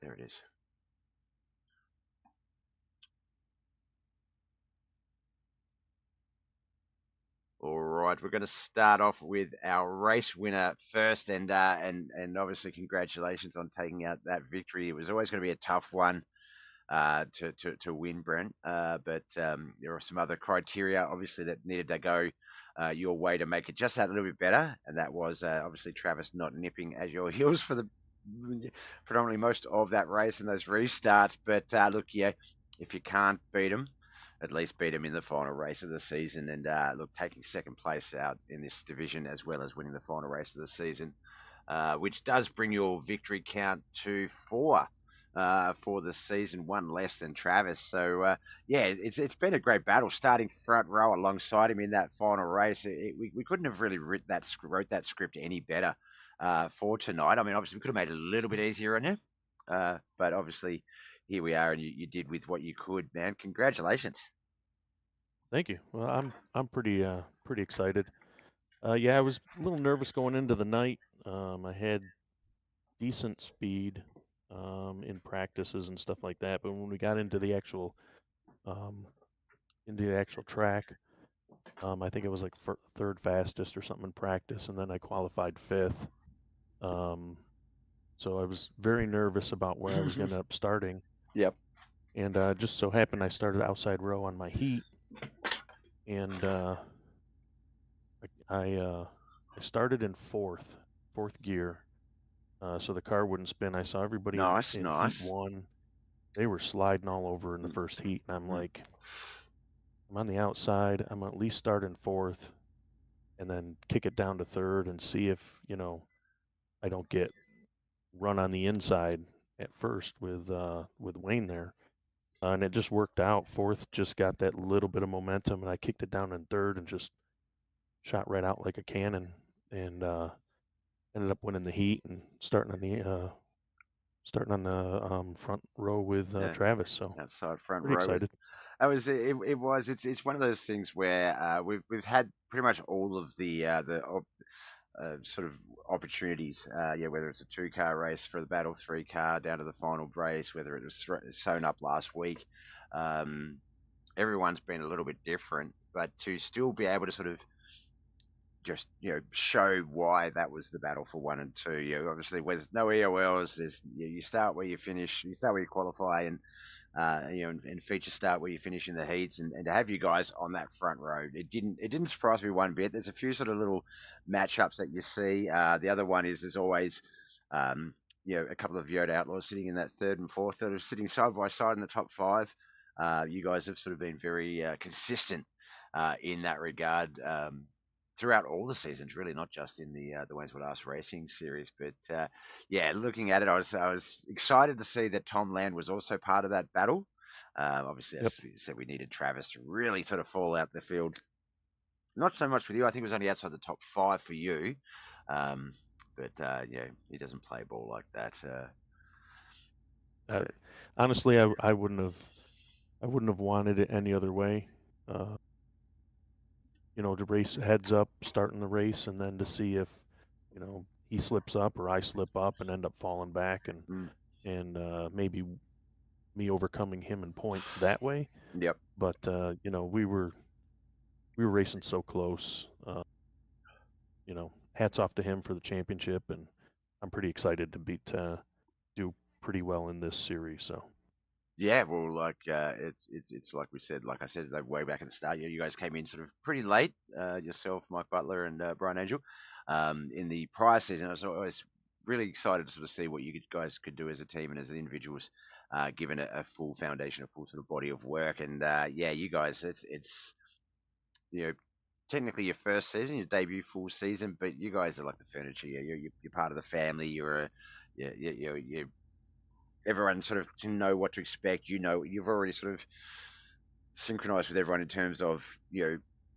There it is. All right, we're going to start off with our race winner first, and obviously congratulations on taking out that victory. It was always going to be a tough one to win, Brent. But there are some other criteria, obviously, that needed to go your way to make it just that little bit better, and that was obviously Travis not nipping at your heels for the predominantly most of that race and those restarts. But look, yeah, if you can't beat them, at least beat them in the final race of the season. And look, taking second place out in this division as well as winning the final race of the season, which does bring your victory count to 4 for the season, one less than Travis. So yeah, it's been a great battle. Starting front row alongside him in that final race, we couldn't have really wrote that script any better for tonight. I mean, obviously we could have made it a little bit easier on you, but obviously here we are, and you did with what you could, man. Congratulations. Thank you. Well, I'm pretty excited. Yeah, I was a little nervous going into the night. I had decent speed in practices and stuff like that, but when we got um, into the actual track, I think it was like third fastest or something in practice, and then I qualified fifth. So I was very nervous about where I was going to end up starting. Yep. And just so happened I started outside row on my heat, and I started in fourth gear, so the car wouldn't spin. I saw everybody in heat one. They were sliding all over in the first heat, and I'm like, I'm on the outside. I'm at least start in fourth, and then kick it down to third and see if I don't get run on the inside at first with Wayne there. And it just worked out. Fourth just got that little bit of momentum, and I kicked it down in third and just shot right out like a cannon, and ended up winning the heat and starting on the front row with Travis. So outside front pretty row. excited. It's one of those things where we've had pretty much all of the sort of opportunities, whether it's a 2-car race for the battle 3-car down to the final race, whether it was sewn up last week. Everyone's been a little bit different, but to still be able to sort of just show why that was the battle for 1 and 2. Obviously, there's no EOLs. There's you start where you finish, you start where you qualify, and and feature start where you finish in the heats, and to have you guys on that front row, it didn't surprise me one bit. There's a few sort of little matchups that you see. The other one is there's always a couple of Yoda Outlaws sitting in that third and fourth that are sitting side by side in the top 5. You guys have sort of been very consistent in that regard. Throughout all the seasons, really, not just in the Wayne's World Arse Racing series. But yeah, looking at it, I was excited to see that Tom Land was also part of that battle. Obviously, as we said, we needed Travis to really sort of fall out the field. Not so much with you. I think it was only outside the top 5 for you. But yeah, he doesn't play ball like that. Honestly, I wouldn't have wanted it any other way. To race heads up, starting the race, and then to see if, he slips up or I slip up and end up falling back, and maybe me overcoming him in points that way. Yep. But we were racing so close. Hats off to him for the championship, and I'm pretty excited to do pretty well in this series. So. Yeah, well, like it's like we said, like I said, way back at the start, you guys came in sort of pretty late, yourself, Mike Butler, and Brian Angel, in the prior season. I was always really excited to sort of see what you guys could do as a team and as individuals, given a full foundation, a full sort of body of work. And yeah, you guys, it's technically your first season, your debut full season, but you guys are like the furniture. You're part of the family. You're everyone sort of can know what to expect. You've already sort of synchronized with everyone in terms of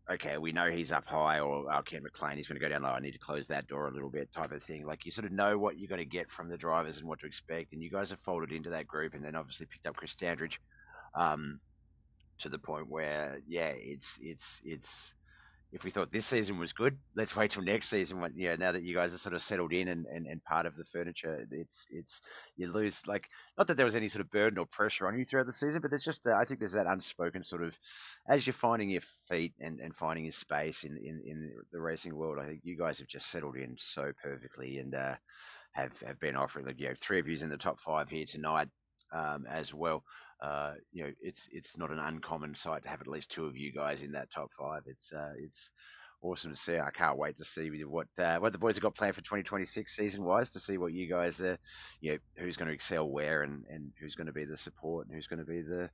okay, we know he's up high, or Ken McLean, he's going to go down low. I need to close that door a little bit, type of thing. Like you sort of know what you're going to get from the drivers and what to expect, and you guys have folded into that group, and then obviously picked up Chris Standridge, to the point where it's. If we thought this season was good, let's wait till next season. When now that you guys are sort of settled in and part of the furniture, it's you lose like not that there was any sort of burden or pressure on you throughout the season, but there's just I think there's that unspoken sort of as you're finding your feet and finding your space in the racing world. I think you guys have just settled in so perfectly and have been offering like 3 of yous in the top 5 here tonight as well. It's not an uncommon sight to have at least 2 of you guys in that top 5. It's awesome to see. I can't wait to see what the boys have got planned for 2026 season wise. To see what you guys who's going to excel where and who's going to be the support and who's going to be the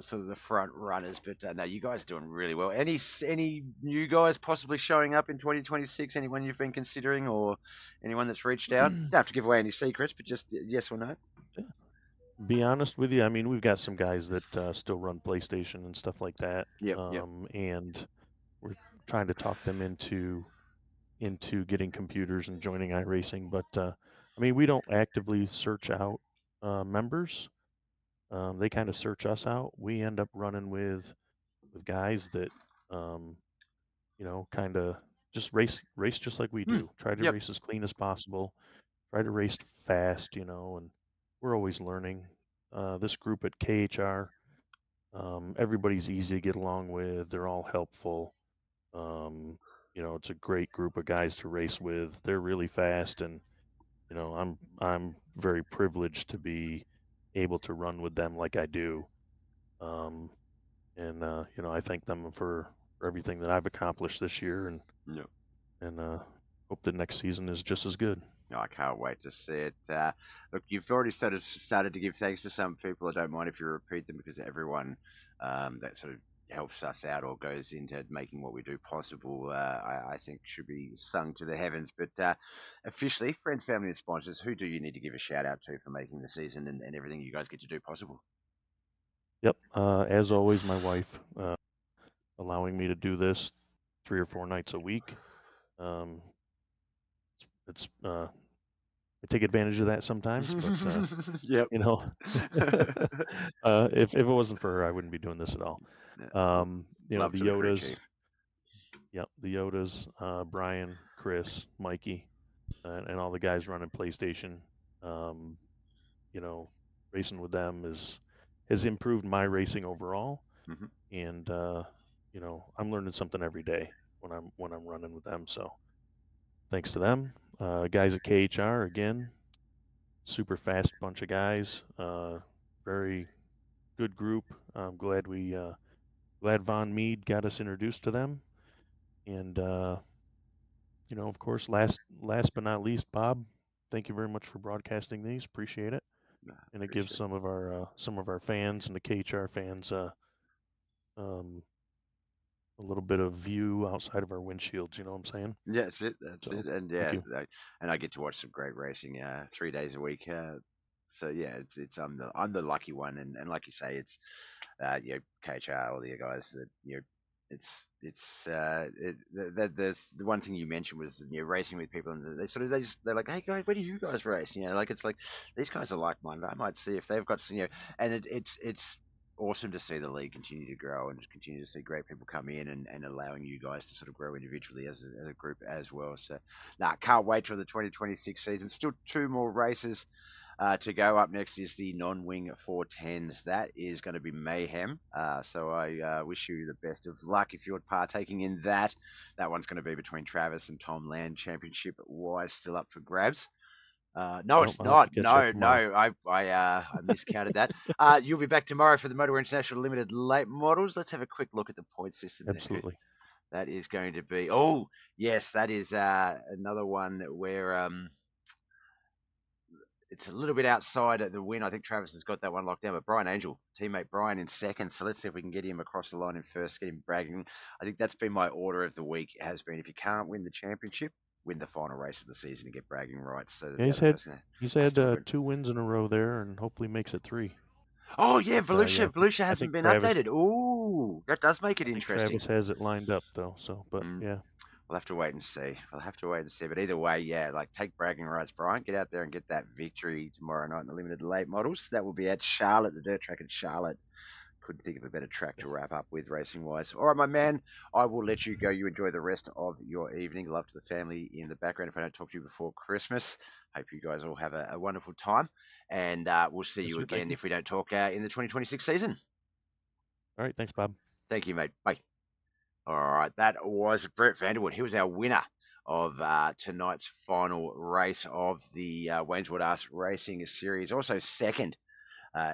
sort of the front runners. But no, you guys are doing really well. Any new guys possibly showing up in 2026? Anyone you've been considering or anyone that's reached out? Don't have to give away any secrets, but just yes or no. Be honest with you, I mean, we've got some guys that still run PlayStation and stuff like that. Yep. And we're trying to talk them into getting computers and joining iRacing. But I mean, we don't actively search out members. They kind of search us out. We end up running with guys that kind of just race just like we do. Try to race as clean as possible. Try to race fast, and we're always learning. This group at KHR, everybody's easy to get along with. They're all helpful. It's a great group of guys to race with. They're really fast, and I'm very privileged to be able to run with them like I do. I thank them for everything that I've accomplished this year, and hope that next season is just as good. I can't wait to see it. Look, you've already started to give thanks to some people. I don't mind if you repeat them because everyone that sort of helps us out or goes into making what we do possible, I think should be sung to the heavens. But officially, friends, family, and sponsors, who do you need to give a shout out to for making the season and everything you guys get to do possible? Yep. As always, my wife allowing me to do this 3 or 4 nights a week. It's I take advantage of that sometimes, but yep. If it wasn't for her, I wouldn't be doing this at all. The Yodas, the Yodas, Brian, Chris, Mikey, and all the guys running PlayStation. Racing with them has improved my racing overall, and I'm learning something every day when I'm running with them. So thanks to them. Guys at KHR, again, super fast bunch of guys. Very good group. I'm glad glad Von Mead got us introduced to them. And, of course, last but not least, Bob, thank you very much for broadcasting these. Appreciate it. And it gives some of our fans and the KHR fans a little bit of view outside of our windshields, you know what I'm saying? Yeah, that's it. And and I get to watch some great racing 3 days a week. So yeah, it's I'm the lucky one, and like you say, it's KHR, all the guys that there's the one thing you mentioned was racing with people, and they're like, hey guys, where do you guys race? Like it's like these guys are like-minded. I might see if they've got and it's awesome to see the league continue to grow and continue to see great people come in and allowing you guys to sort of grow individually as a group as well. So, can't wait till the 2026 season. Still 2 more races to go. Up next is the non-wing 410s. That is going to be mayhem. So I wish you the best of luck if you're partaking in that. That one's going to be between Travis and Tom Land. Championship wise, still up for grabs. No, it's not. No, I miscounted that. You'll be back tomorrow for the Motorware International Limited late models. Let's have a quick look at the point system. Absolutely. That is going to be. Yes, that is another one where it's a little bit outside of the win. I think Travis has got that one locked down, but Brian Angel, teammate Brian in second. So let's see if we can get him across the line in first, get him bragging. I think that's been my order of the week. It has been, if you can't win the championship, win the final race of the season and get bragging rights. So yeah, he's had 2 wins in a row there, and hopefully makes it 3. Oh yeah, Volusia hasn't been updated. Ooh, that does make it I think interesting. Travis has it lined up though. So, but yeah. We'll have to wait and see. But either way, yeah, like take bragging rights, Brian. Get out there and get that victory tomorrow night in the limited late models. That will be at Charlotte, the dirt track at Charlotte. Couldn't think of a better track to wrap up with racing wise. All right, my man, I will let you go. You enjoy the rest of your evening. Love to the family in the background if I don't talk to you before Christmas. Hope you guys all have a wonderful time. And we'll see you again if we don't talk in the 2026 season. All right. Thanks, Bob. Thank you, mate. Bye. All right, that was Brett Vanderwood. He was our winner of tonight's final race of the Wayneswood Arts Racing Series. Also second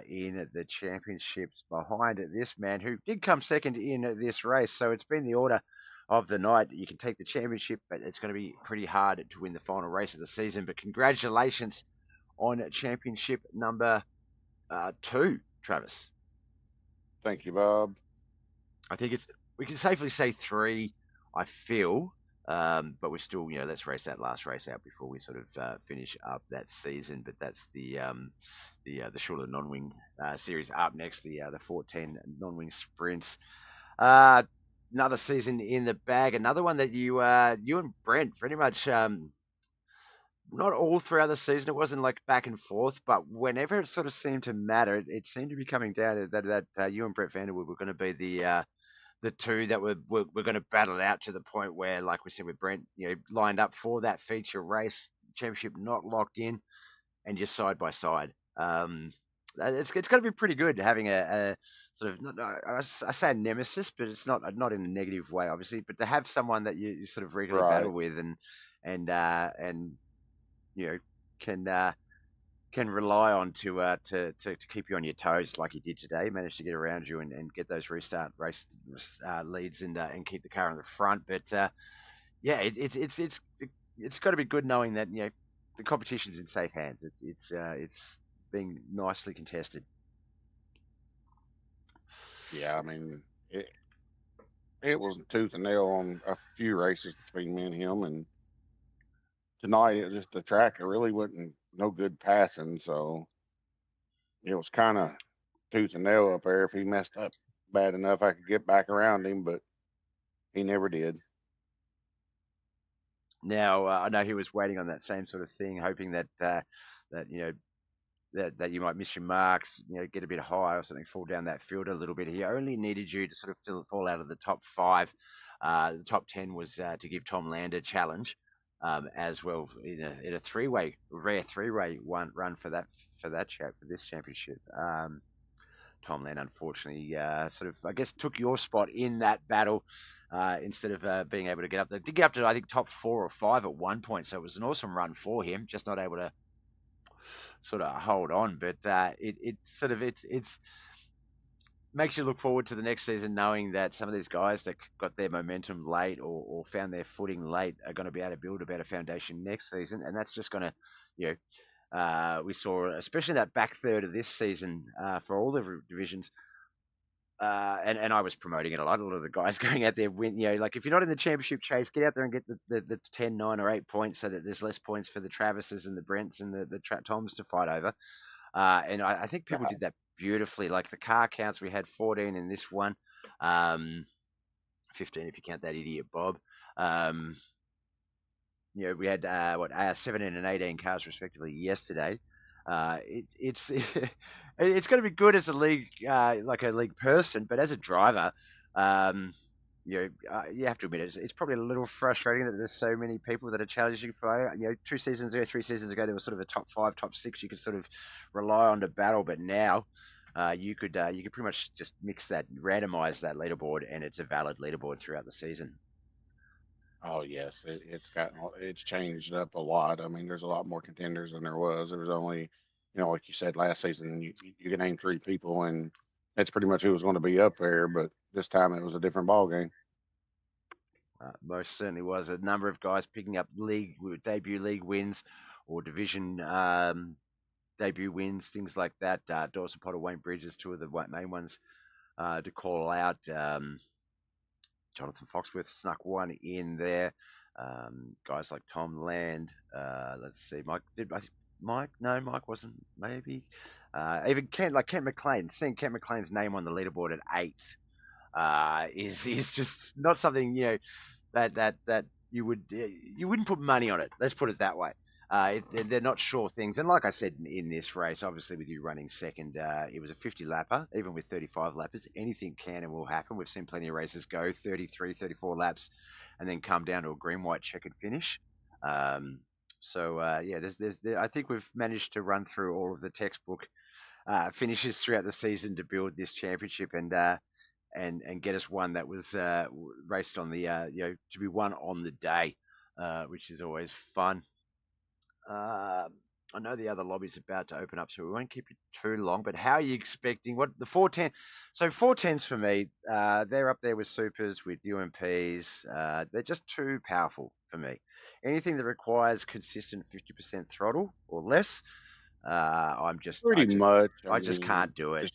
in the championships behind this man who did come second in this race. So it's been the order of the night that you can take the championship, but it's going to be pretty hard to win the final race of the season. But congratulations on championship number 2, Travis. Thank you, Bob. I think we can safely say 3, I feel, but we're still, let's race that last race out before we sort of finish up that season. But that's the SHULER non-wing series up next, the 410 non-wing sprints. Another season in the bag, another one that you and Brent pretty much, not all throughout the season, it wasn't like back and forth, but whenever it sort of seemed to matter, it seemed to be coming down that you and Brett Vanderwood were going to be the two that we're going to battle it out to the point where, like we said with Brent, lined up for that feature race, championship not locked in, and just side by side. It's going to be pretty good having a sort of, I say a nemesis, but it's not in a negative way, obviously, but to have someone that you sort of regularly battle with and can rely on to keep you on your toes like you did today. Managed to get around you and get those restart race leads and keep the car in the front. But yeah, it's got to be good knowing that the competition's in safe hands. It's being nicely contested. Yeah, I mean it was tooth and nail on a few races between me and him, and tonight it was just the track. It really wasn't no good passing, so it was kind of tooth and nail up there. If he messed up bad enough, I could get back around him, but he never did. Now I know he was waiting on that same sort of thing, hoping that that you might miss your marks, get a bit high or something, fall down that field a little bit. He only needed you to sort of fall out of the top 5. The top 10 was to give Tom Land a challenge. As well in a rare three-way run for this championship. Tom Land unfortunately sort of, I guess, took your spot in that battle instead of being able to get up there. Did get up to, I think, top 4 or 5 at one point, so it was an awesome run for him, just not able to sort of hold on. But it's makes you look forward to the next season, knowing that some of these guys that got their momentum late or found their footing late are going to be able to build a better foundation next season. And that's just going to, we saw, especially that back third of this season for all the divisions, and I was promoting it a lot. A lot of the guys going out there win, like if you're not in the championship chase, get out there and get the 10, 9 or 8 points so that there's less points for the Travises and the Brents and the Toms to fight over. And I think people did that beautifully. Like the car counts, we had 14 in this one, 15 if you count that idiot Bob. We had 17 and 18 cars respectively yesterday. It's it's going to be good as a league, like a league person, but as a driver, you have to admit it's probably a little frustrating that there's so many people that are challenging for. 2 seasons ago, 3 seasons ago, there was sort of a top 5, top 6 you could sort of rely on to battle, but now you could pretty much just randomize that leaderboard, and it's a valid leaderboard throughout the season. Oh yes, it's changed up a lot. I mean, there's a lot more contenders than there was. There was only, like you said, last season you could name 3 people, and that's pretty much who was going to be up there. But this time it was a different ball game. Most certainly was. A number of guys picking up debut league wins or division debut wins, things like that. Dawson Potter, Wayne Bridges, 2 of the main ones to call out. Jonathan Foxworth snuck one in there. Guys like Tom Land. Let's see, Mike. Mike? No, Mike wasn't. Maybe. Even Kent McLean. Seeing Kent McLean's name on the leaderboard at 8th. is just not something that you wouldn't put money on it. Let's put it that way. They're not sure things. And like I said in this race, obviously with you running second, it was a 50 lapper, even with 35 lappers. Anything can and will happen. We've seen plenty of races go 33, 34 laps and then come down to a green-white checkered finish. I think we've managed to run through all of the textbook finishes throughout the season to build this championship and get us one that was raced on the to be won on the day, which is always fun. I know the other lobby's about to open up, so we won't keep you too long. But how are you expecting what the 410? So 410s for me, they're up there with supers, with UMPs. They're just too powerful for me. Anything that requires consistent 50% throttle or less, I just can't do it.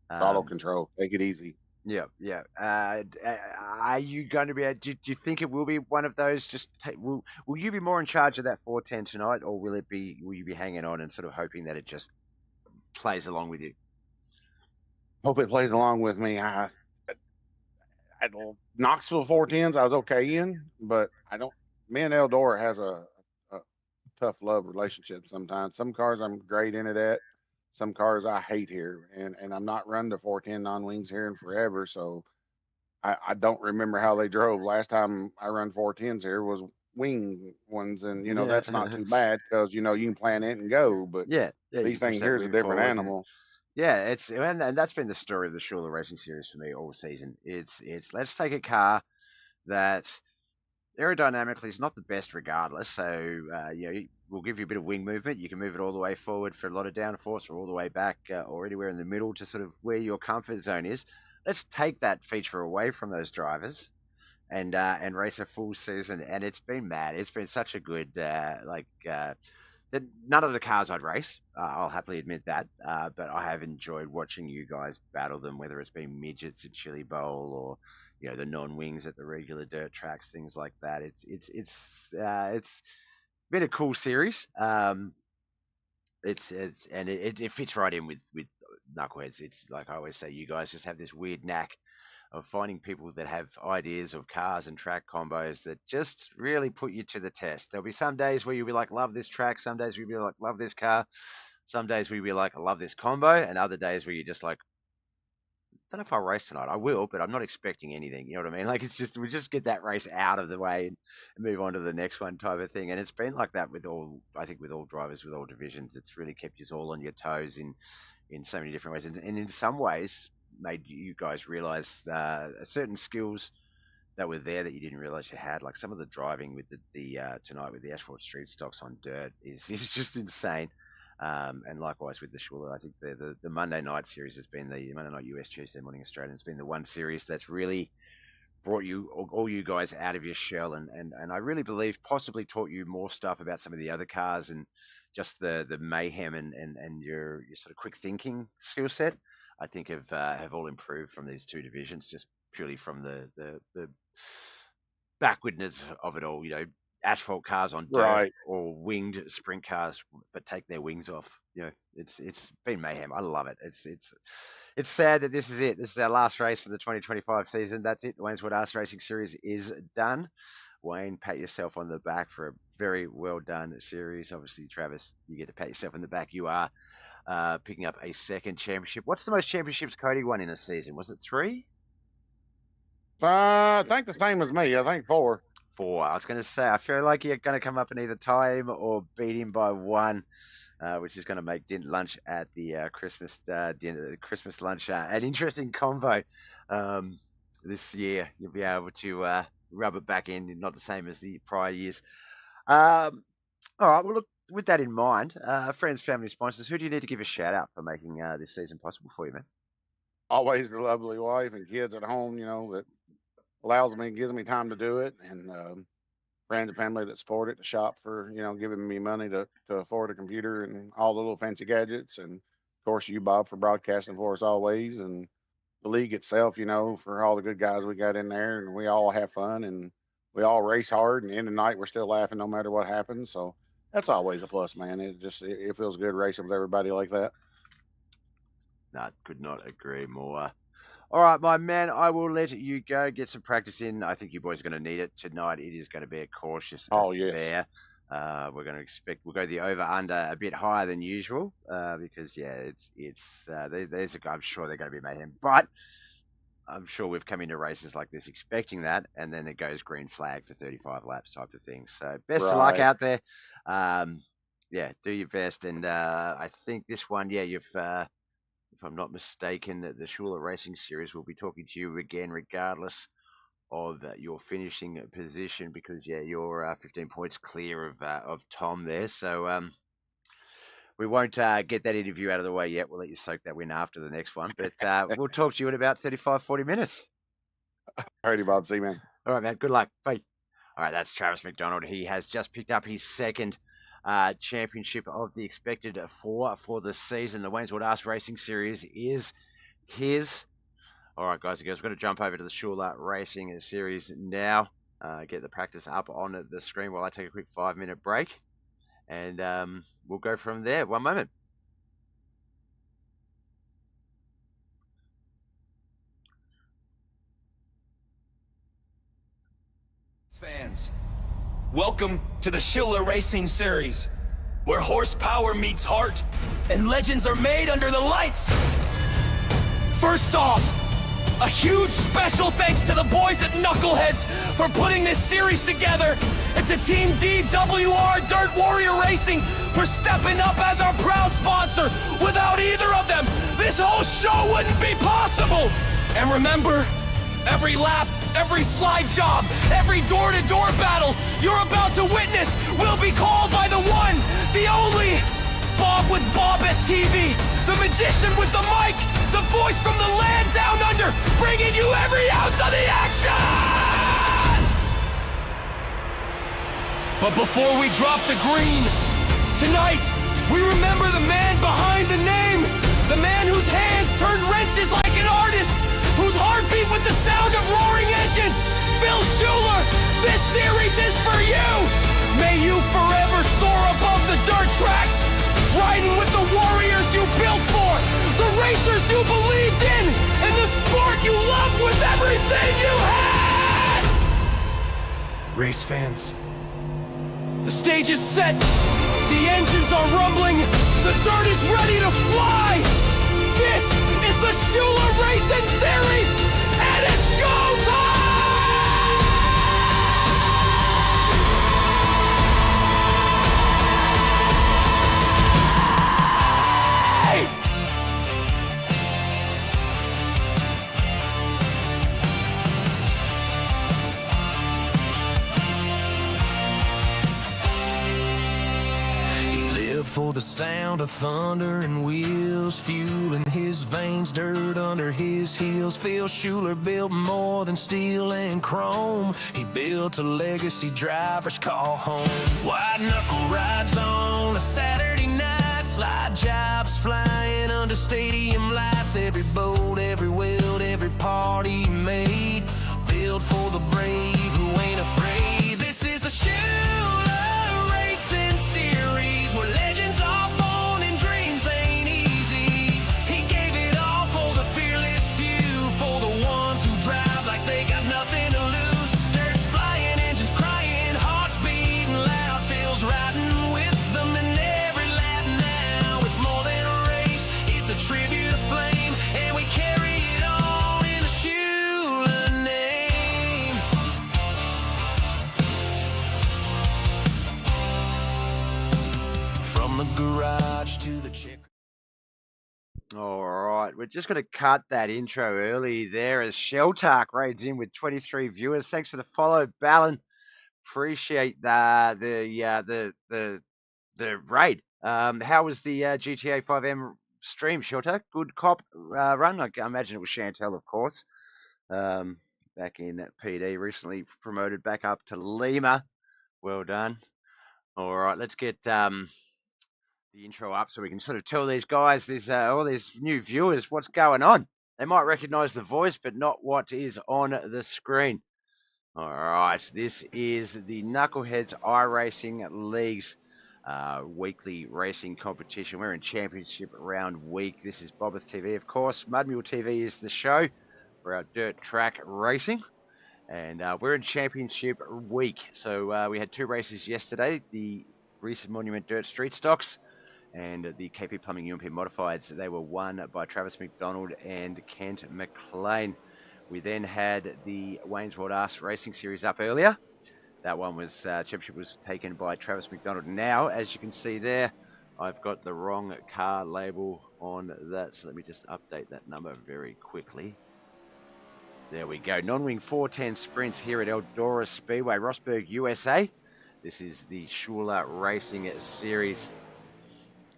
Throttle control, take it easy. Yeah. Are you going to be? Do you think it will be one of those? Will you be more in charge of that 410 tonight, or will you be hanging on and sort of hoping that it just plays along with you? Hope it plays along with me. At Knoxville 410s, I was okay in, but I don't. Me and Eldora has a tough love relationship sometimes. Some cars I'm great in it at. Some cars I hate here, and I'm not run the 410 non-wings here in forever, so I don't remember how they drove. Last time I run 410s here was wing ones, and that's not too bad because you can plan it and go. But these things here is a different animal. Yeah, and that's been the story of the SHULER Racing Series for me all season. It's let's take a car that aerodynamically is not the best regardless, so we'll give you a bit of wing movement. You can move it all the way forward for a lot of downforce, or all the way back, or anywhere in the middle to sort of where your comfort zone is. Let's take that feature away from those drivers and race a full season. And it's been mad. It's been such a good none of the cars I'd race. I'll happily admit that, but I have enjoyed watching you guys battle them, whether it's been midgets at Chili Bowl or the non-wings at the regular dirt tracks, things like that. It's been a cool series. It fits right in with Knuckleheadz. It's like I always say, you guys just have this weird knack of finding people that have ideas of cars and track combos that just really put you to the test. There'll be some days where you'll be like, love this track. Some days you'll be like, love this car. Some days we'll be like, I love this combo. And other days where you're just like, I don't know if I'll race tonight. I will, but I'm not expecting anything. You know what I mean? Like, it's just, we just get that race out of the way and move on to the next one type of thing. And it's been like that with all drivers, with all divisions. It's really kept you all on your toes in so many different ways. And in some ways, made you guys realize certain skills that were there that you didn't realize you had. Like some of the driving with the tonight with the Asphalt street stocks on dirt is just insane. And likewise with the SHULER, I think the Monday night series has been the Monday night US, Tuesday morning Australian. It's been the one series that's really brought you all you guys out of your shell, and I really believe possibly taught you more stuff about some of the other cars and just the mayhem and your sort of quick thinking skill set. I think have all improved from these two divisions, just purely from the backwardness of it all. Asphalt cars on dirt or winged sprint cars, but take their wings off. It's been mayhem. I love it. It's sad that this is it. This is our last race for the 2025 season. That's it. The Wayne's World Arse Racing Series is done. Wayne, pat yourself on the back for a very well done series. Obviously, Travis, you get to pat yourself on the back. You are picking up a second championship. What's the most championships Cody won in a season? Was it 3? I think the same as me. I think 4. 4. I was going to say, I feel like you're going to come up and either tie him or beat him by 1, which is going to make lunch at the Christmas lunch an interesting convo this year. You'll be able to rub it back in, not the same as the prior years. All right, well, look, with that in mind, friends, family, sponsors, who do you need to give a shout out for making this season possible for you, man? Always your lovely wife and kids at home, that allows me, gives me time to do it, and friends and family that support it, to shop for, giving me money to afford a computer and all the little fancy gadgets, and of course you, Bob, for broadcasting for us always, and the league itself, for all the good guys we got in there, and we all have fun, and we all race hard, and in the night we're still laughing no matter what happens. So that's always a plus, man. It feels good racing with everybody like that. No, could not agree more. All right, my man, I will let you go. Get some practice in. I think you boys are going to need it tonight. It is going to be a cautious affair. We're going to we'll go the over-under a bit higher than usual because, yeah, I'm sure they're going to be mayhem. But I'm sure we've come into races like this expecting that, and then it goes green flag for 35 laps type of thing. So best of luck out there. Yeah, do your best. And I think this one, yeah, if I'm not mistaken, the SHULER Racing Series will be talking to you again regardless of your finishing position because, yeah, you're 15 points clear of Tom there. So we won't get that interview out of the way yet. We'll let you soak that win after the next one. But we'll talk to you in about 35, 40 minutes. Alrighty, Bob. See you, man. All right, man. Good luck. Bye. All right, that's Travis McDonald. He has just picked up his second championship of the expected four for the season. The Wayneswood Arts Racing Series is his. All right, guys and girls, we're going to jump over to the SHULER Racing Series now. Get the practice up on the screen while I take a quick 5-minute break. And we'll go from there. One moment. Fans, welcome to the SHULER Racing Series, where horsepower meets heart and legends are made under the lights. First off, a huge special thanks to the boys at Knuckleheadz for putting this series together, and to Team DWR Dirt Warrior Racing for stepping up as our proud sponsor. Without either of them, this whole show wouldn't be possible. And remember, every lap, every slide job, every door-to-door battle you're about to witness will be called by the one, the only Bob with BobbethTV, the magician with the mic, the voice from the land down under, bringing you every ounce of the action! But before we drop the green, tonight, we remember the man behind the name, the man whose hands turned wrenches like an artist, whose heartbeat with the sound of roaring engines. Phil SHULER, this series is for you! May you forever soar above the dirt tracks, riding with the warriors you built for, the racers you believed in, and the sport you loved with everything you had! Race fans, the stage is set, the engines are rumbling, the dirt is ready to fly! This is the SHULER Racing Series, and it's go time! For the sound of thunder and wheels, fuel in his veins, dirt under his heels. Phil SHULER built more than steel and chrome. He built a legacy drivers call home. White knuckle rides on a Saturday night, slide jobs flying under stadium lights. Every boat, every weld, every part he made, built for the brave who ain't afraid. This is the SHULER Racing Series, where legends are born and dreams ain't easy. He gave it all for the fearless few, for the ones who drive like they got nothing to lose. Dirt's flying, engines crying, hearts beating loud. Feels riding with them in every lap now. It's more than a race, it's a tribute to flame, and we carry it on in the SHULER name. From the garage to the chick. All right, we're just going to cut that intro early there as Sheltark raids in with 23 viewers. Thanks for the follow, Ballon. Appreciate the raid. How was the GTA 5M stream, Sheltark? Good cop run. I imagine it was Chantel, of course. Back in that PD, recently promoted back up to Lima. Well done. All right, let's get the intro up so we can sort of tell these guys, all these new viewers, what's going on. They might recognize the voice, but not what is on the screen. All right, this is the Knuckleheadz iRacing League's weekly racing competition. We're in championship round week. This is BobbethTV, of course. Mudmule TV is the show. for our dirt track racing. And we're in championship week. So we had 2 races yesterday, the Recent Monument Dirt Street Stocks and the KP Plumbing UMP Modifieds. They were won by Travis McDonald and Kent McLean. We then had the Wayne's World Arse Racing Series up earlier. That one was, championship was taken by Travis McDonald. Now, as you can see there, I've got the wrong car label on that. So let me just update that number very quickly. There we go. Non-wing 410 sprints here at Eldora Speedway, Rosberg, USA. This is the SHULER Racing Series.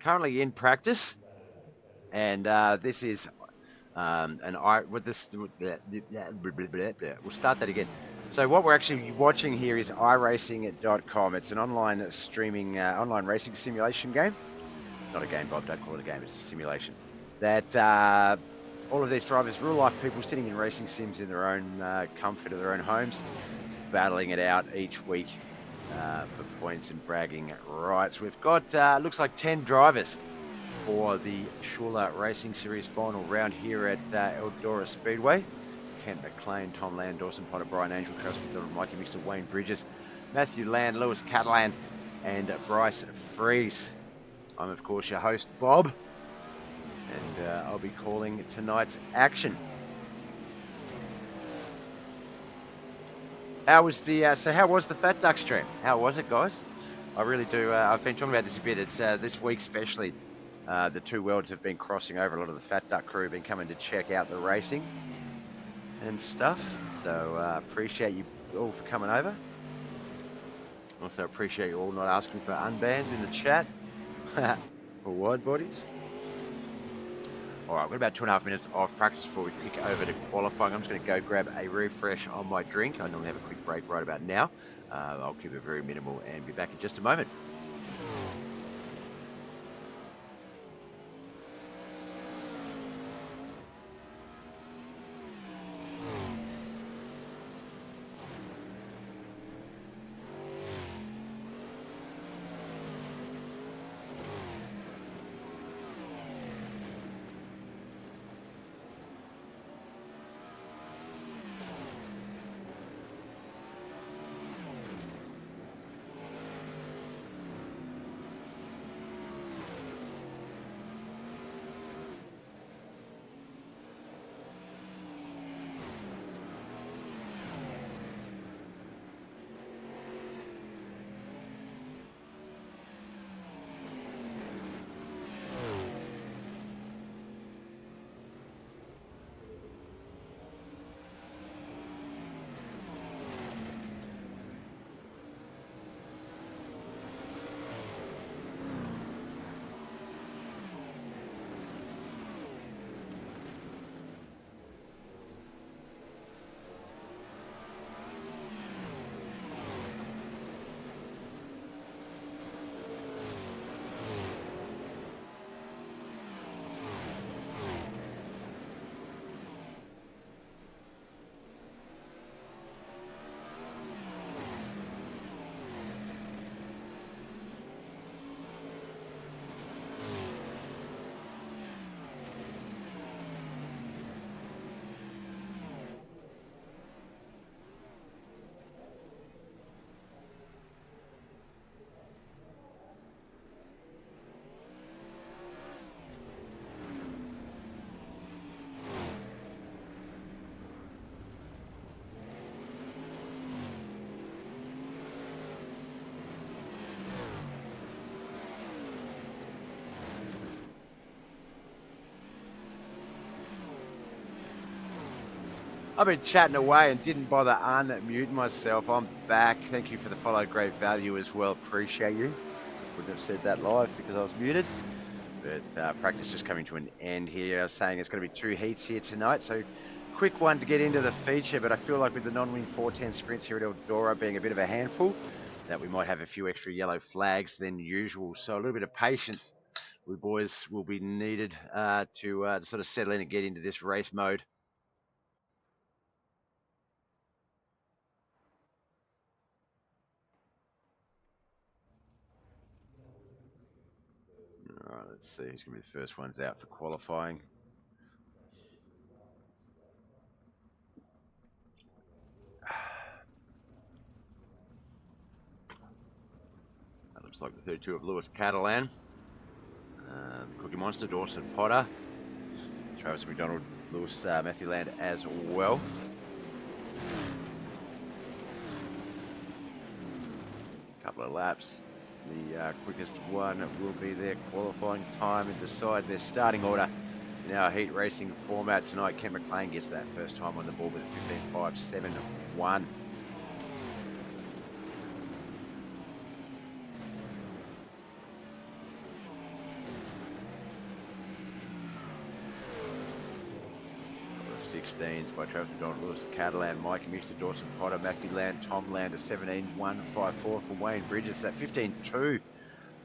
Currently in practice. And this is we'll start that again. So what we're actually watching here is iRacing.com. It's an online streaming, online racing simulation game. Not a game, Bob. Don't call it a game. It's a simulation. That all of these drivers, real life people sitting in racing sims in their own comfort of their own homes, battling it out each week for points and bragging rights. We've got, looks like 10 drivers for the SHULER Racing Series final round here at Eldora Speedway. Kent McLean, Tom Land, Dawson Potter, Brian Angel, Travis McDonald, Mikey Mixer, Wayne Bridges, Matthew Land, Lewis Catalan, and Bryce Freeze. I'm, of course, your host, Bob, and I'll be calling tonight's action. How was the how was the Fat Duck stream? How was it, guys? I really do. I've been talking about this a bit. It's this week especially. The two worlds have been crossing over. A lot of the Fat Duck crew have been coming to check out the racing and stuff. So appreciate you all for coming over. Also appreciate you all not asking for unbans in the chat for wide bodies. All right, we've got about 2.5 minutes of practice before we kick over to qualifying. I'm just going to go grab a refresh on my drink. I normally have a quick break right about now. I'll keep it very minimal and be back in just a moment. I've been chatting away and didn't bother unmuting myself. I'm back. Thank you for the follow. Great value as well. Appreciate you. Wouldn't have said that live because I was muted. But practice just coming to an end here. I was saying it's going to be 2 heats here tonight. So quick one to get into the feature. But I feel like with the non-wing 410 sprints here at Eldora being a bit of a handful, that we might have a few extra yellow flags than usual. So a little bit of patience, we boys, will be needed to sort of settle in and get into this race mode. All right, let's see who's going to be the first ones out for qualifying. Looks like the 32 of Lewis Catalan. Cookie Monster, Dawson Potter. Travis McDonald, Lewis Matthew Land as well. Couple of laps. The quickest one will be their qualifying time and decide their starting order in our heat racing format tonight. Ken McLean gets that first time on the board with a 15.571. The 16s by Travis McDonald, Lewis Catalan, Mike Mixter, Dawson Potter, Matthew Land, Tom Land, a 17.154 for Wayne Bridges. That 15.2,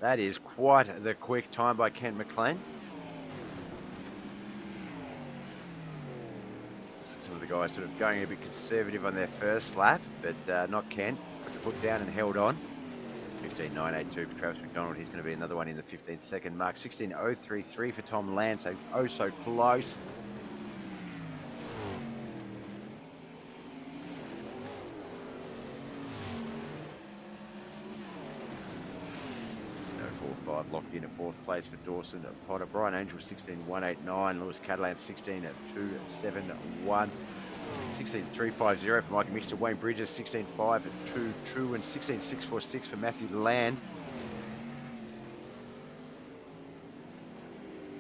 that is quite the quick time by Kent McLean. Some of the guys sort of going a bit conservative on their first lap, but not Kent. Put the foot down and held on. 15.982 for Travis McDonald. He's going to be another one in the 15-second mark. 16.033 for Tom Land, so oh so close. Locked in at fourth place for Dawson Potter. Brian Angel 16.189. Lewis Catalan 16.271. 16.350 for Mike Mixter. Wayne Bridges 16.522 and 16.646 for Matthew Land.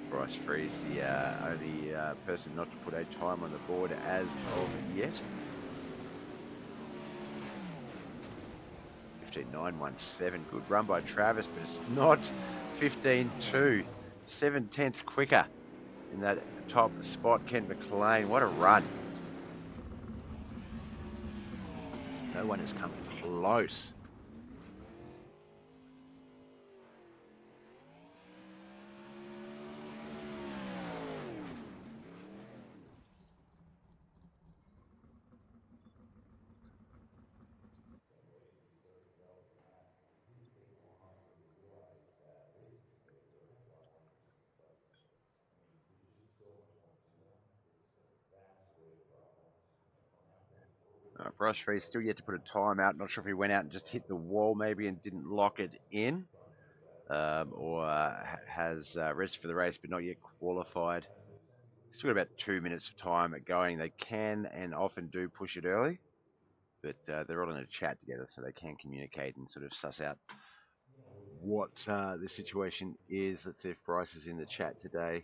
Bryce Freeze, the only person not to put a time on the board as of yet. 15.917. Good run by Travis, but it's not 15.2. 7/10 quicker in that top spot. Kent McLean, what a run. No one has come close. Bryce Freeze still yet to put a time out. Not sure if he went out and just hit the wall maybe and didn't lock it in, or has rested for the race but not yet qualified. Still got about 2 minutes of time going. They can and often do push it early, but they're all in a chat together, so they can communicate and sort of suss out what the situation is. Let's see if Bryce is in the chat today.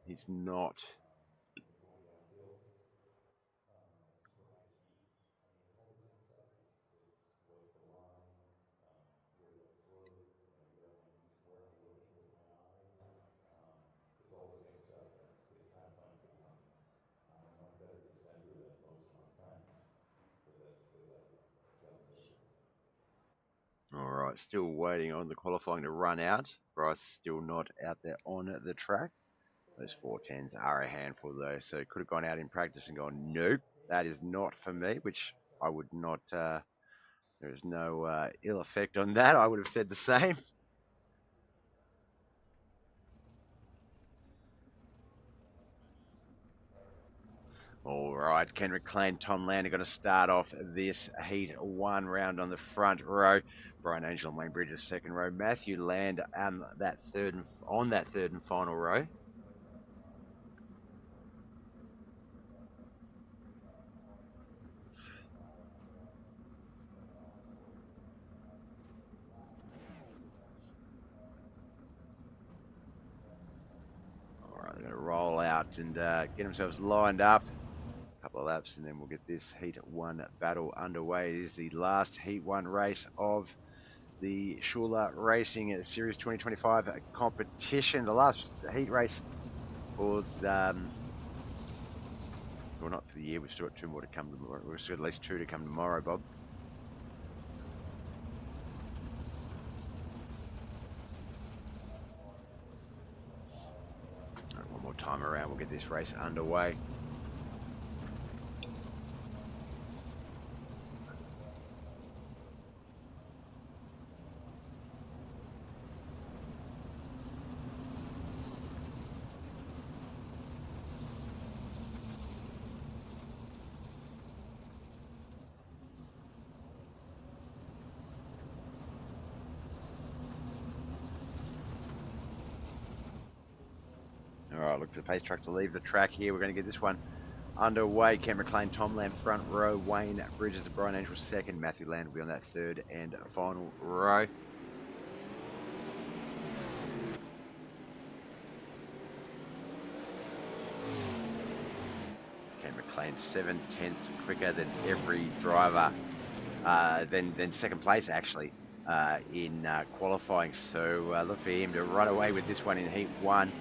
He's not. All right, still waiting on the qualifying to run out. Bryce still not out there on the track. Those 410s are a handful though, so could have gone out in practice and gone, nope, that is not for me, which I would not, there is no ill effect on that. I would have said the same. All right, Ken McLean, Tom Land are going to start off this heat one round on the front row. Brian Angel and Wayne Bridges second row. Matthew Land on that third and final row. All right, they're going to roll out and get themselves lined up. Couple of laps and then we'll get this heat one battle underway. It is the last heat one race of the SHULER Racing Series 2025 competition. The last heat race for the, well, not for the year. We've still got two more to come tomorrow. We've still got at least two to come tomorrow, Bob. Right, one more time around, we'll get this race underway. All right, look for the pace truck to leave the track here. We're going to get this one underway. Ken McLean, Tom Lamb front row, Wayne Bridges and Brian Angel second. Matthew Land will be on that third and final row. Ken McLean 7/10 quicker than every driver, than second place actually in qualifying. So look for him to run away with this one in heat 1.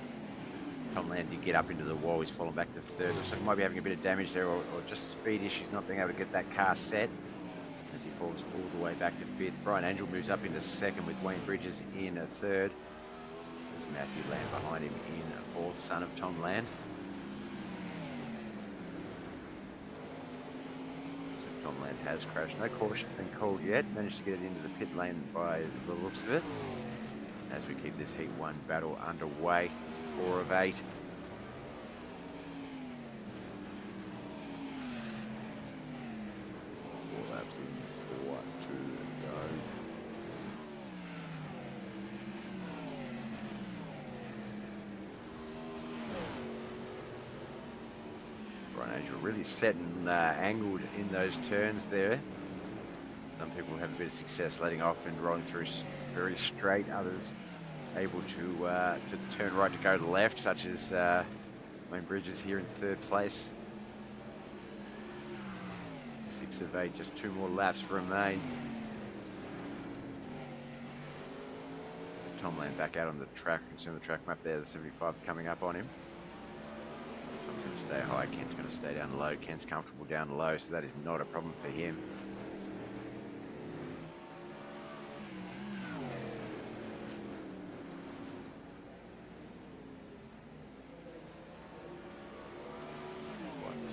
Tom Land did get up into the wall. He's fallen back to third. Looks like he might be having a bit of damage there, or just speed issues, not being able to get that car set as he falls all the way back to fifth. Brian Angel moves up into second with Wayne Bridges in third. There's Matthew Land behind him in fourth, son of Tom Land. So Tom Land has crashed. No caution been called yet. Managed to get it into the pit lane by the looks of it. As we keep this heat 1 battle underway. 4 of 8. 4 laps in 4 to go. Brian Angel really set and angled in those turns there. Some people have a bit of success letting off and rolling through very straight. Others able to turn right to go left, such as Wayne Bridges here in third place. 6 of 8, just 2 more laps remain. So Tom Land back out on the track. You can see on the track map there, the 75 coming up on him. Tom's going to stay high, Kent's going to stay down low. Kent's comfortable down low, so that is not a problem for him.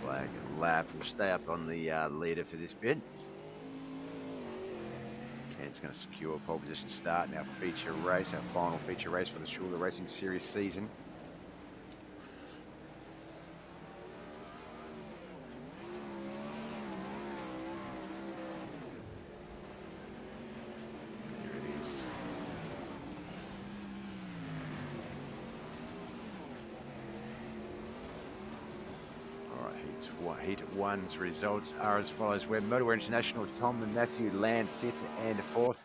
Flag and lap will stay up on the leader for this bit. Kent's going to secure pole position start in our feature race, our final feature race for the SHULER Racing Series season. Here it is. Heat 1's results are as follows, where Motorway International, Tom and Matthew Land 5th and 4th.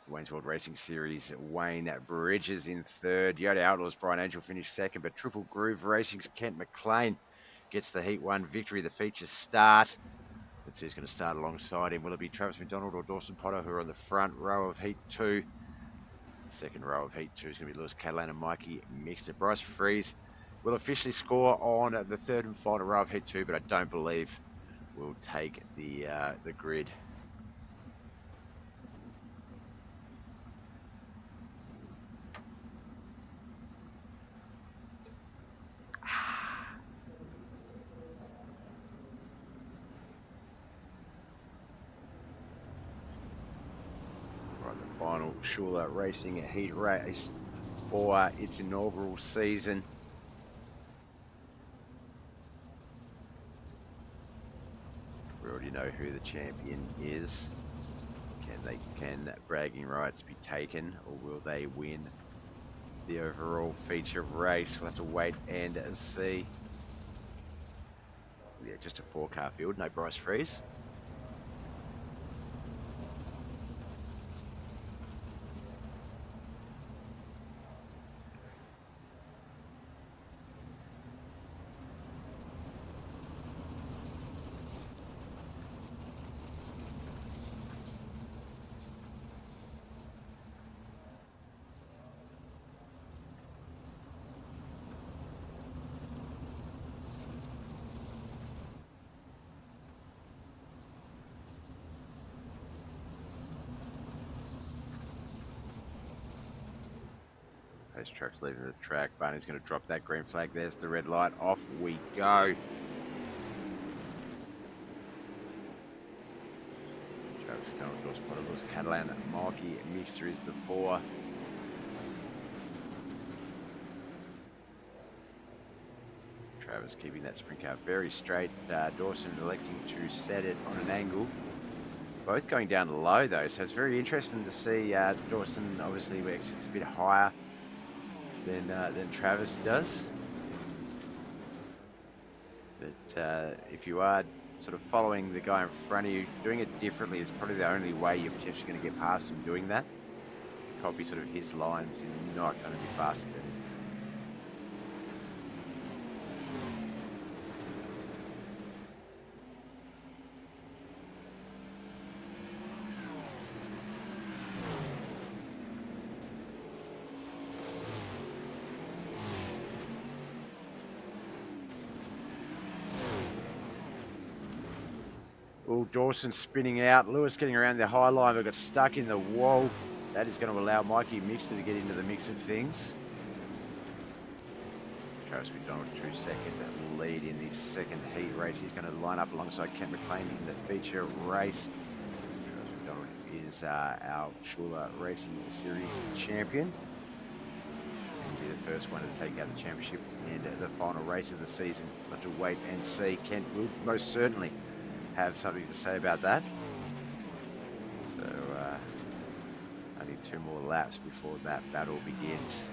Wayne's World Racing Series, Wayne Bridges in 3rd. Yoda Outlaws, Brian Angel finished 2nd, but Triple Groove Racing's Kent McLean gets the Heat 1 victory, the feature start. Let's see who's going to start alongside him. Will it be Travis McDonald or Dawson Potter, who are on the front row of Heat 2? Second row of Heat 2 is going to be Lewis Catalan and Mikey Mixter. Bryce Freeze will officially score on the third and final row of Heat 2, but I don't believe we'll take the grid. Right, the final SHULER Racing Heat race for its inaugural season. We already know who the champion is. Can bragging rights be taken, or will they win the overall feature race? We'll have to wait and see. Yeah, just a 4-car field, no Bryce Freeze. Those trucks leaving the track. Barney's going to drop that green flag. There's the red light. Off we go. Travis McDonald, Lewis Catalan, Mikey Mixter is the 4. Travis keeping that sprint car very straight. Dawson electing to set it on an angle. Both going down low though, so it's very interesting to see Dawson obviously exits a bit higher than Travis does. But if you are sort of following the guy in front of you, doing it differently is probably the only way you're potentially going to get past him doing that. Copy sort of his lines, you're not going to be faster than him. Oh, Dawson spinning out. Lewis getting around the high line, but got stuck in the wall. That is going to allow Mikey Mixter to get into the mix of things. Travis McDonald, 2-second lead in the second heat race. He's going to line up alongside Kent McLean in the feature race. Travis McDonald is our SHULER Racing Series champion. He'll be the first one to take out the championship and the final race of the season. But to wait and see. Kent will most certainly have something to say about that. So only 2 more laps before that battle begins.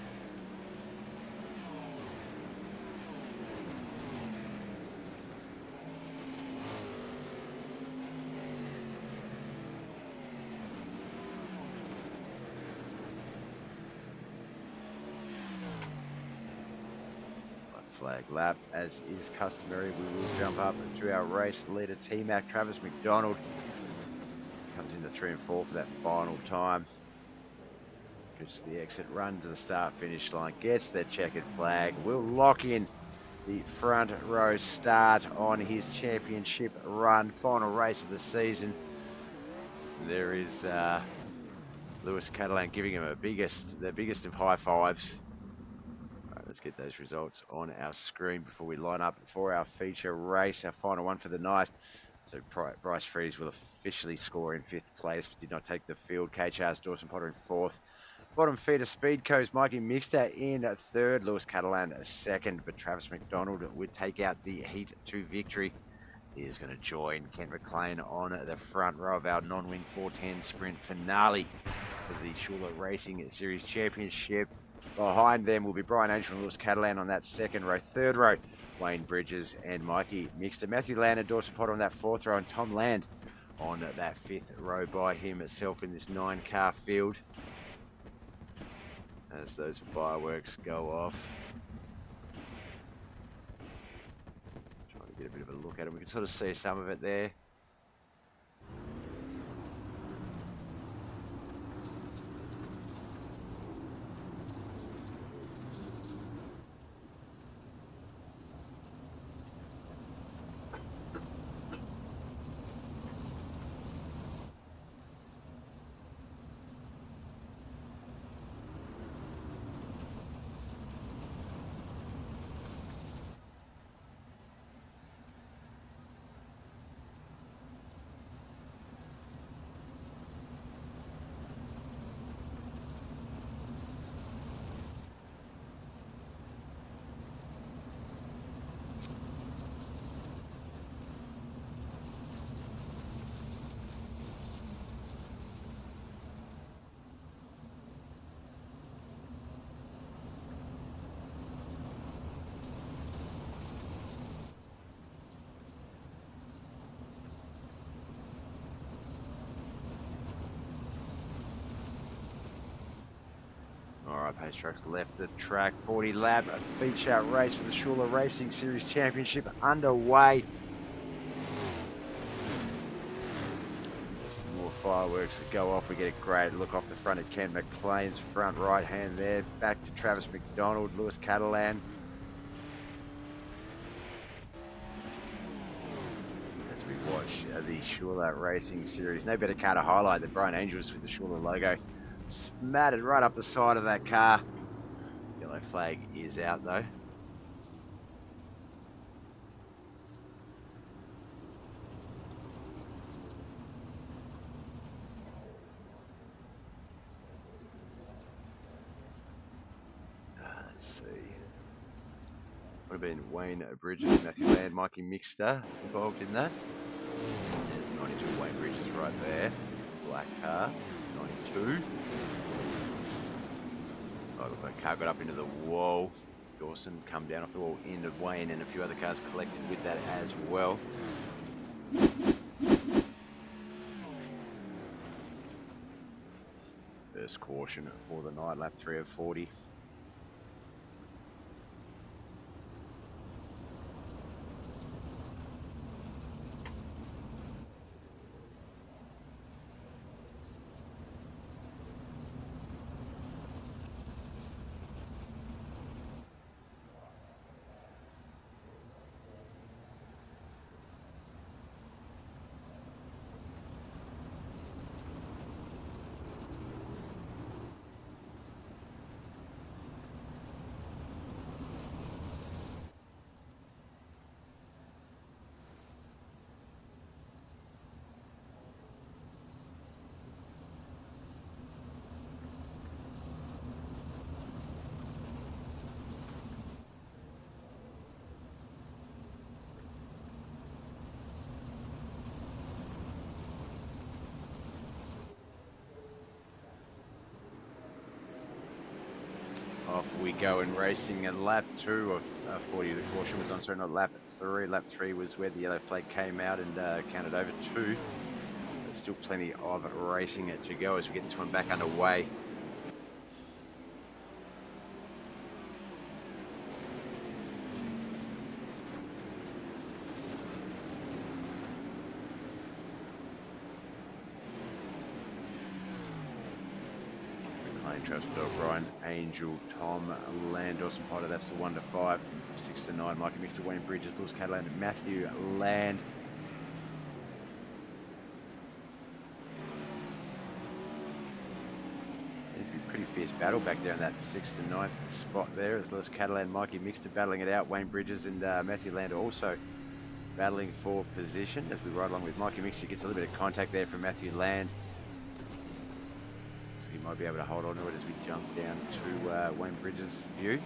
Flag lap, as is customary. We will jump up to our race leader T-Mac, Travis McDonald. Comes into 3 and 4 for that final time. Gets the exit run to the start finish line, gets the checkered flag. Will lock in the front row start on his championship run, final race of the season. There is Lewis Catalan giving him the biggest of high fives. Let's get those results on our screen before we line up for our feature race, our final one for the night. So Bryce Freeze will officially score in 5th place, did not take the field. KHR's Dawson Potter in 4th. Bottom feeder Speedco's Mikey Mixter in 3rd. Lewis Catalan 2nd, but Travis McDonald would take out the Heat 2 victory. He is going to join Kent McLean on the front row of our non-wing 410 sprint finale for the SHULER Racing Series Championship. Behind them will be Brian Angel and Lewis Catalan on that 2nd row. 3rd row, Wayne Bridges and Mikey Mixter. Matthew Land and Dawson Potter on that 4th row, and Tom Land on that 5th row by himself in this 9-car field. As those fireworks go off. Trying to get a bit of a look at it. We can sort of see some of it there. Pace Trucks left the track. 40 lap feature race for the SHULER Racing Series Championship underway. Some more fireworks that go off. We get a great look off the front of Ken McLean's front right hand there. Back to Travis McDonald, Lewis Catalan. As we watch the SHULER Racing Series. No better car to highlight than Brian Angels with the SHULER logo. Smattered right up the side of that car. Yellow flag is out though. Let's see. Would have been Wayne Bridges, Matthew Land, Mikey Mixter involved in that. There's 92 Wayne Bridges right there. Black car, 92. Oh, look, that car got up into the wall. Dawson come down off the wall into Wayne, and a few other cars collected with that as well. First caution for the night, lap 3 of 40. Off we go in racing, and lap 2 of 40, the caution was on, sorry, not lap 3. Lap 3 was where the yellow flag came out and counted over 2. There's still plenty of racing to go as we get this one back underway. Brian Angel, Tom Land, Dawson Potter, that's the 1 to 5. 6 to 9, Mikey Mixter, Wayne Bridges, Lewis Catalan, Matthew Land. It'd be a pretty fierce battle back there in that 6th to 9th spot there, as Lewis Catalan, Mikey Mixter battling it out. Wayne Bridges and Matthew Land also battling for position as we ride along with Mikey Mixter. Gets a little bit of contact there from Matthew Land. He might be able to hold on to it as we jump down to Wayne Bridges' view.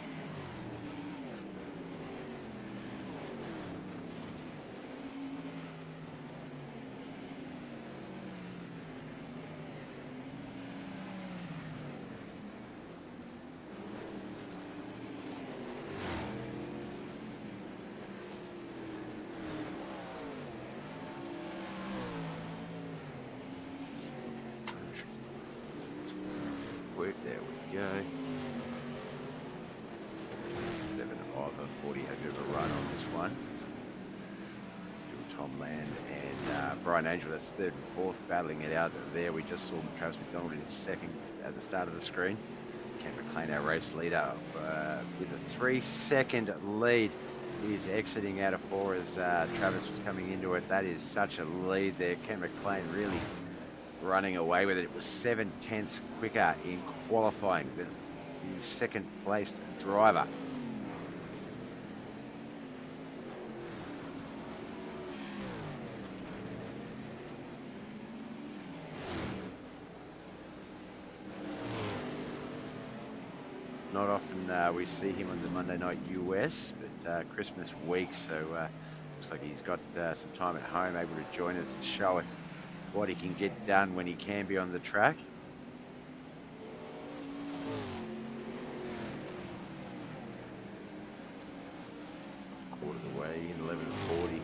There we go. 7 of 40, a bit of a run on this one. Still Tom Land and Brian Angel, that's 3rd and 4th, battling it out there. We just saw Travis McDonald in 2nd at the start of the screen. Ken McLean, our race leader, with a 3-second lead. He's exiting out of 4 as Travis was coming into it. That is such a lead there. Ken McLean really running away with it. It was 7/10 quicker in qualifying than the 2nd placed driver. Not often we see him on the Monday Night US, but Christmas week, so looks like he's got some time at home, able to join us and show us what he can get done when he can be on the track. Quarter of the way in 11:40.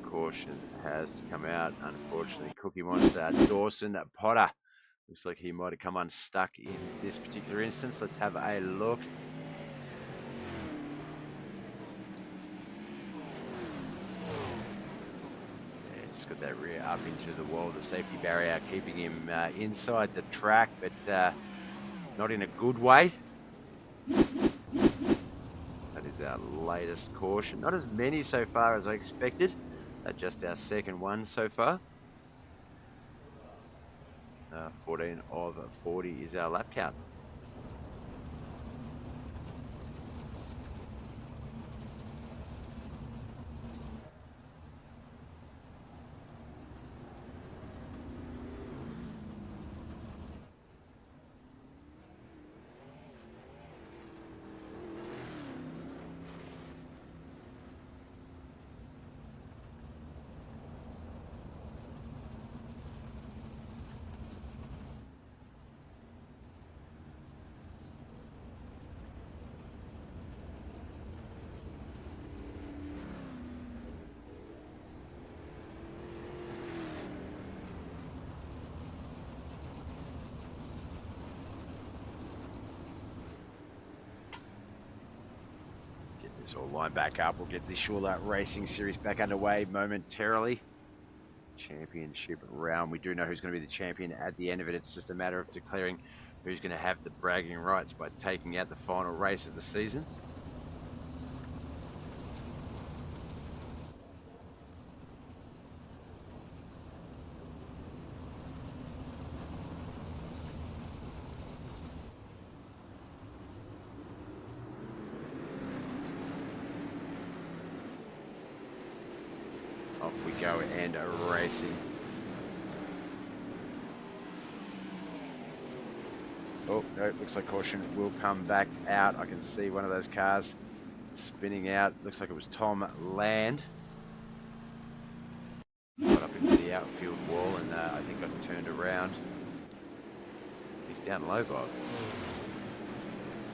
Caution has come out, unfortunately. Cookie Monster, Dawson Potter. Looks like he might have come unstuck in this particular instance. Let's have a look. Yeah, just got that rear up into the wall, the safety barrier, keeping him inside the track, but not in a good way. That is our latest caution. Not as many so far as I expected. Just our 2nd one so far. 14 of 40 is our lap count. This all line back up. We'll get the SHULER Racing Series back underway momentarily. Championship round. We do know who's going to be the champion at the end of it. It's just a matter of declaring who's going to have the bragging rights by taking out the final race of the season. Off we go and racing. Oh, no, looks like caution will come back out. I can see one of those cars spinning out. Looks like it was Tom Land. Got up into the outfield wall and I think got turned around. He's down low, Bob.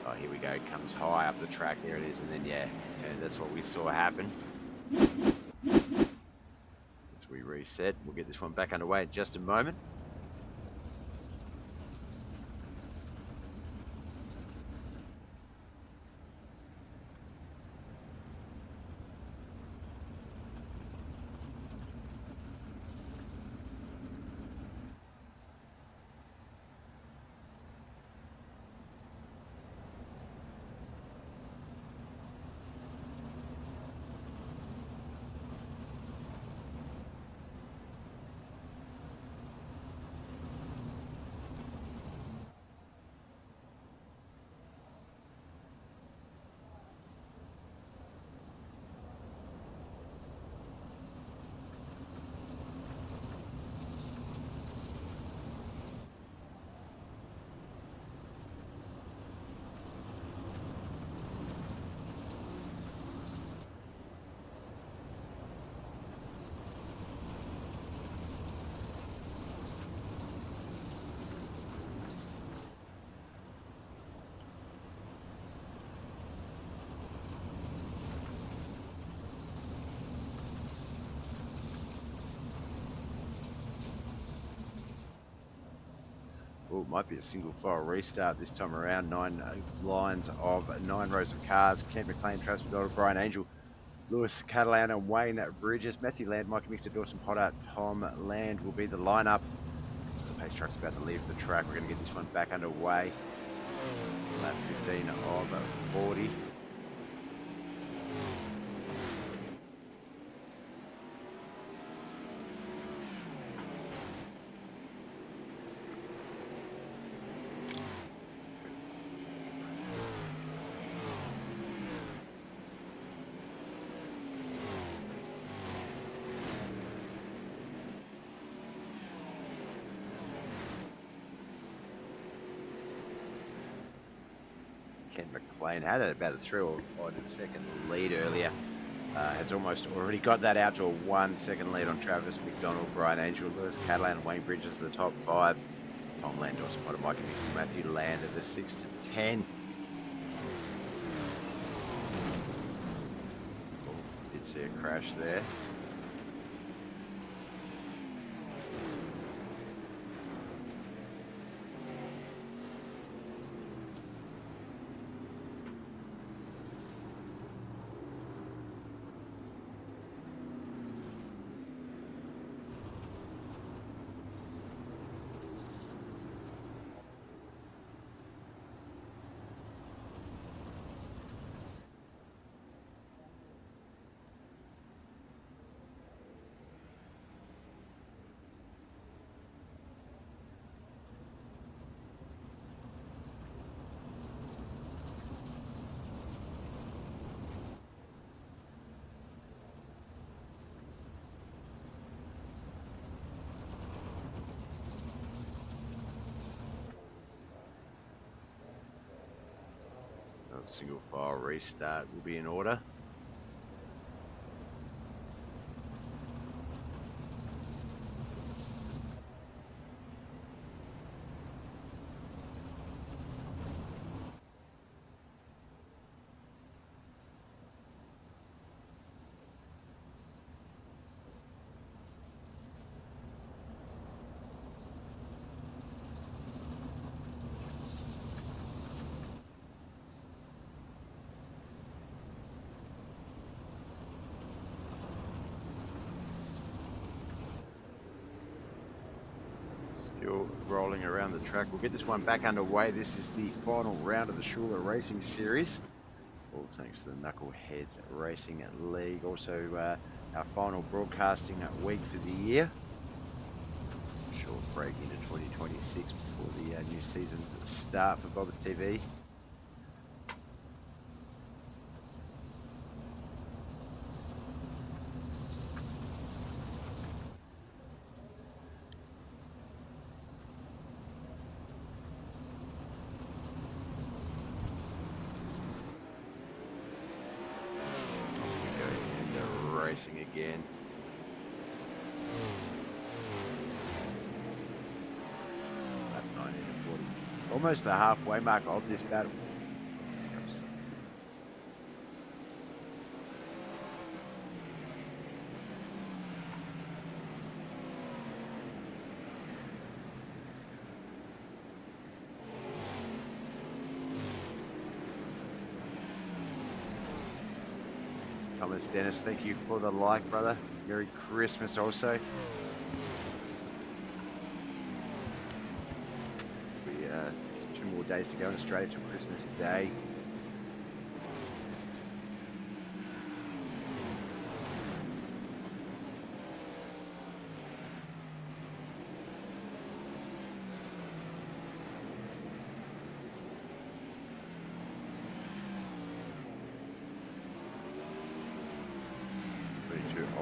Oh, here we go. Comes high up the track. There it is. And then, yeah, that's what we saw happen. We reset. We'll get this one back underway in just a moment. Oh, it might be a single file restart this time around. 9 lines of 9 rows of cars. Kent McLean, Travis McDonald, Brian Angel, Lewis Catalan and Wayne Bridges, Matthew Land, Mikey Mixer, Dawson Potter, Tom Land will be the lineup. The pace truck's about to leave the track. We're going to get this one back underway. Lap 15 of 40. McLean had it about a 3 or 5 second lead earlier. Has almost already got that out to a 1 second lead on Travis McDonald, Brian Angel, Lewis Catalan, and Wayne Bridges the top 5. Tom Land, Dawson Potter, Mikey Mixon, Matthew Land at the 6 to 10. Oh, did see a crash there. Single file restart will be in order. Still rolling around the track. We'll get this one back underway. This is the final round of the SHULER Racing Series. All thanks to the Knuckleheadz Racing League. Also, our final broadcasting week for the year. Short break into 2026 before the new season's start for BobbethTV. Racing again. Lap 19 to 40. Almost the halfway mark of this battle. Thomas Dennis, thank you for the like, brother. Merry Christmas also. Just 2 more days to go in Australia till Christmas Day.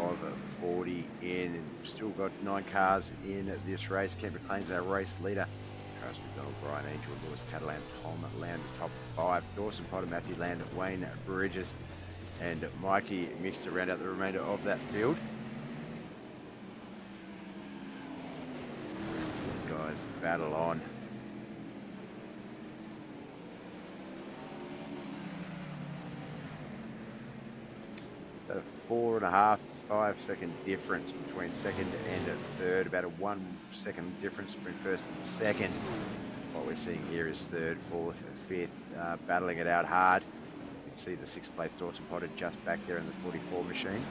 Of 40 in. Still got 9 cars in this race. Kemper claims our race leader. Travis McDonald, Brian Angel, Lewis Catalan, Tom Land, top 5. Dawson Potter, Matthew Land, Wayne Bridges, and Mikey mixed to round out the remainder of that field. These guys battle on. About a 4.5, 5 second difference between second and third. About a 1 second difference between first and second. What we're seeing here is third, fourth, fifth, battling it out hard. You can see the 6th place Dawson Potter just back there in the 44 machine.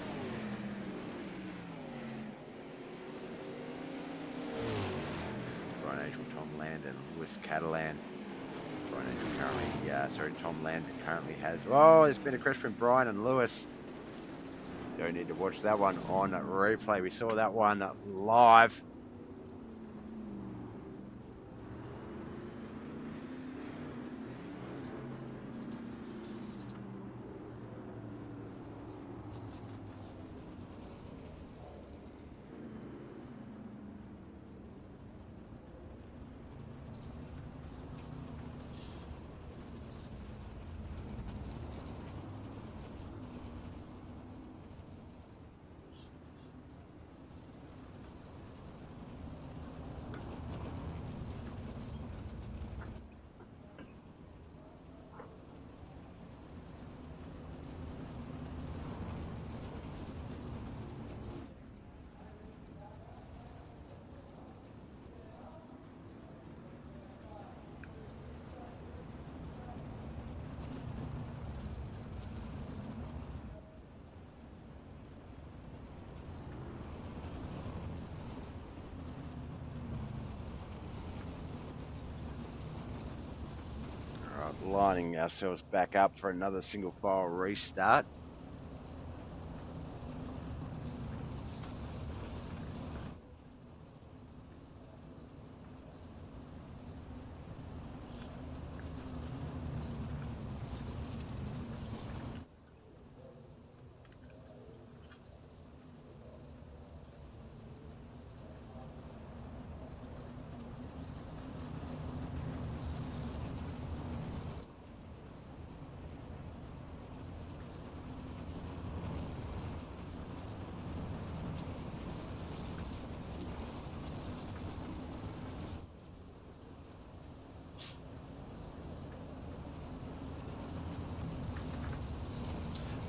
This is Brian Angel, Tom Land, and Lewis Catalan. Brian Angel currently, Tom Land currently has. Oh, there's been a crash between Brian and Lewis. Don't need to watch that one on replay. We saw that one live. Lining ourselves back up for another single file restart.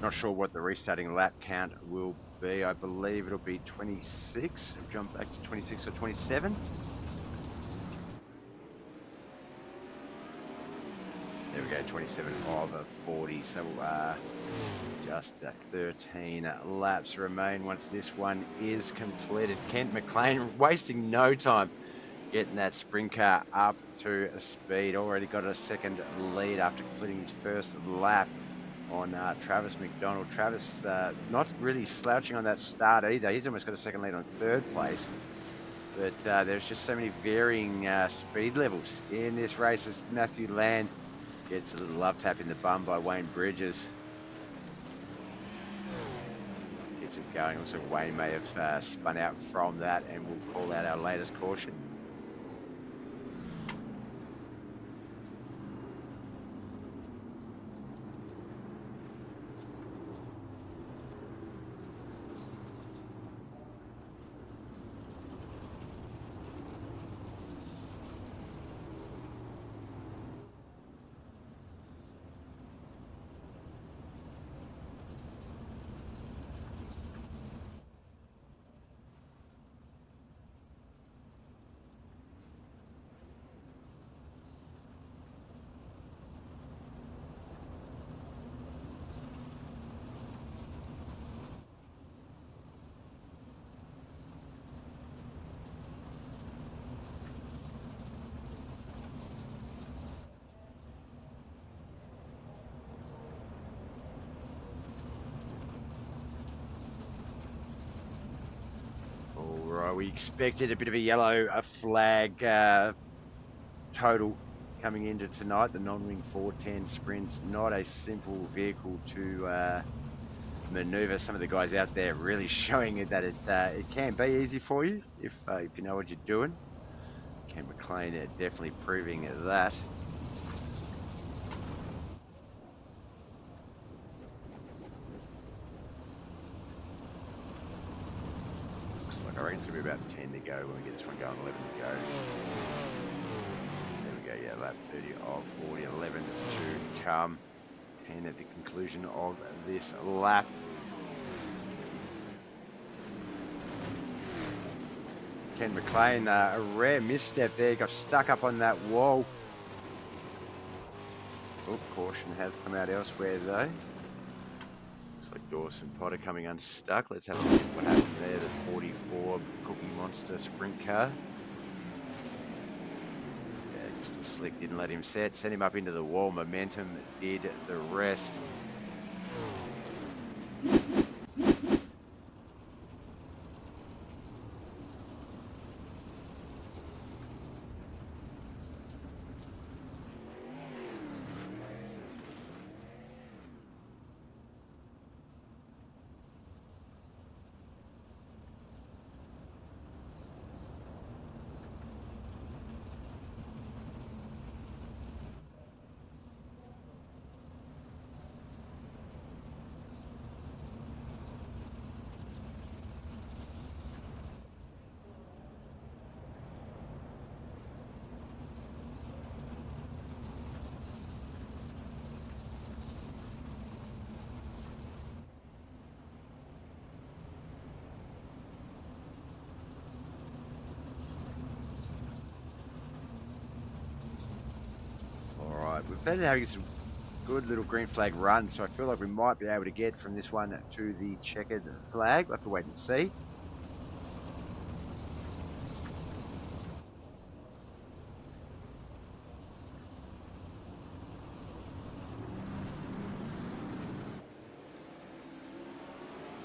Not sure what the restarting lap count will be. I believe it'll be 26. We'll jump back to 26 or 27. There we go, 27 of 40. So just 13 laps remain once this one is completed. Kent McLean wasting no time getting that sprint car up to speed. Already got a second lead after completing his first lap on Travis McDonald. Travis not really slouching on that start either. He's almost got a second lead on third place. But there's just so many varying speed levels in this race as Matthew Land gets a little love tap in the bum by Wayne Bridges. Keeps it going. Also, Wayne may have spun out from that, and we'll call out our latest caution. We expected a bit of a yellow flag total coming into tonight. The non-wing 410 Sprint's not a simple vehicle to maneuver. Some of the guys out there really showing it that it can be easy for you if you know what you're doing. Ken McLean definitely proving that. I reckon it's going to be about 10 to go when we get this one going, 11 to go. There we go, yeah, lap 30 of 40, 11 to come. 10 at the conclusion of this lap. Ken McLean, a rare misstep there, got stuck up on that wall. Oh, caution has come out elsewhere though. Looks like Dawson Potter coming unstuck. Let's have a look at what happened there. The 44 Cookie Monster sprint car. Yeah, just the slick didn't let him set. Sent him up into the wall. Momentum did the rest. We've been having some good little green flag runs, so I feel like we might be able to get from this one to the checkered flag. We'll have to wait and see.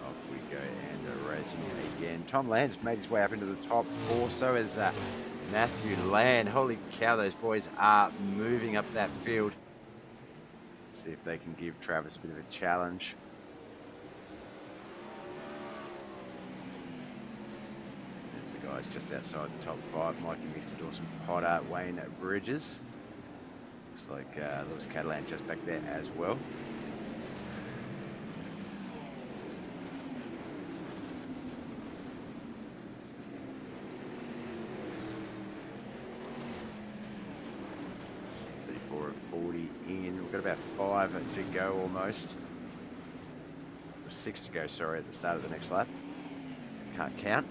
Off we go, and racing again. Tom Land's made his way up into the top four, so has Matthew Land. Holy cow, those boys are moving up that field. See if they can give Travis a bit of a challenge. There's the guys just outside the top five. Mikey Mr. Dawson Potter, Wayne Bridges. Looks like Lewis Catalan just back there as well. We've got about 5 to go almost. 6 to go, sorry, at the start of the next lap. Can't count.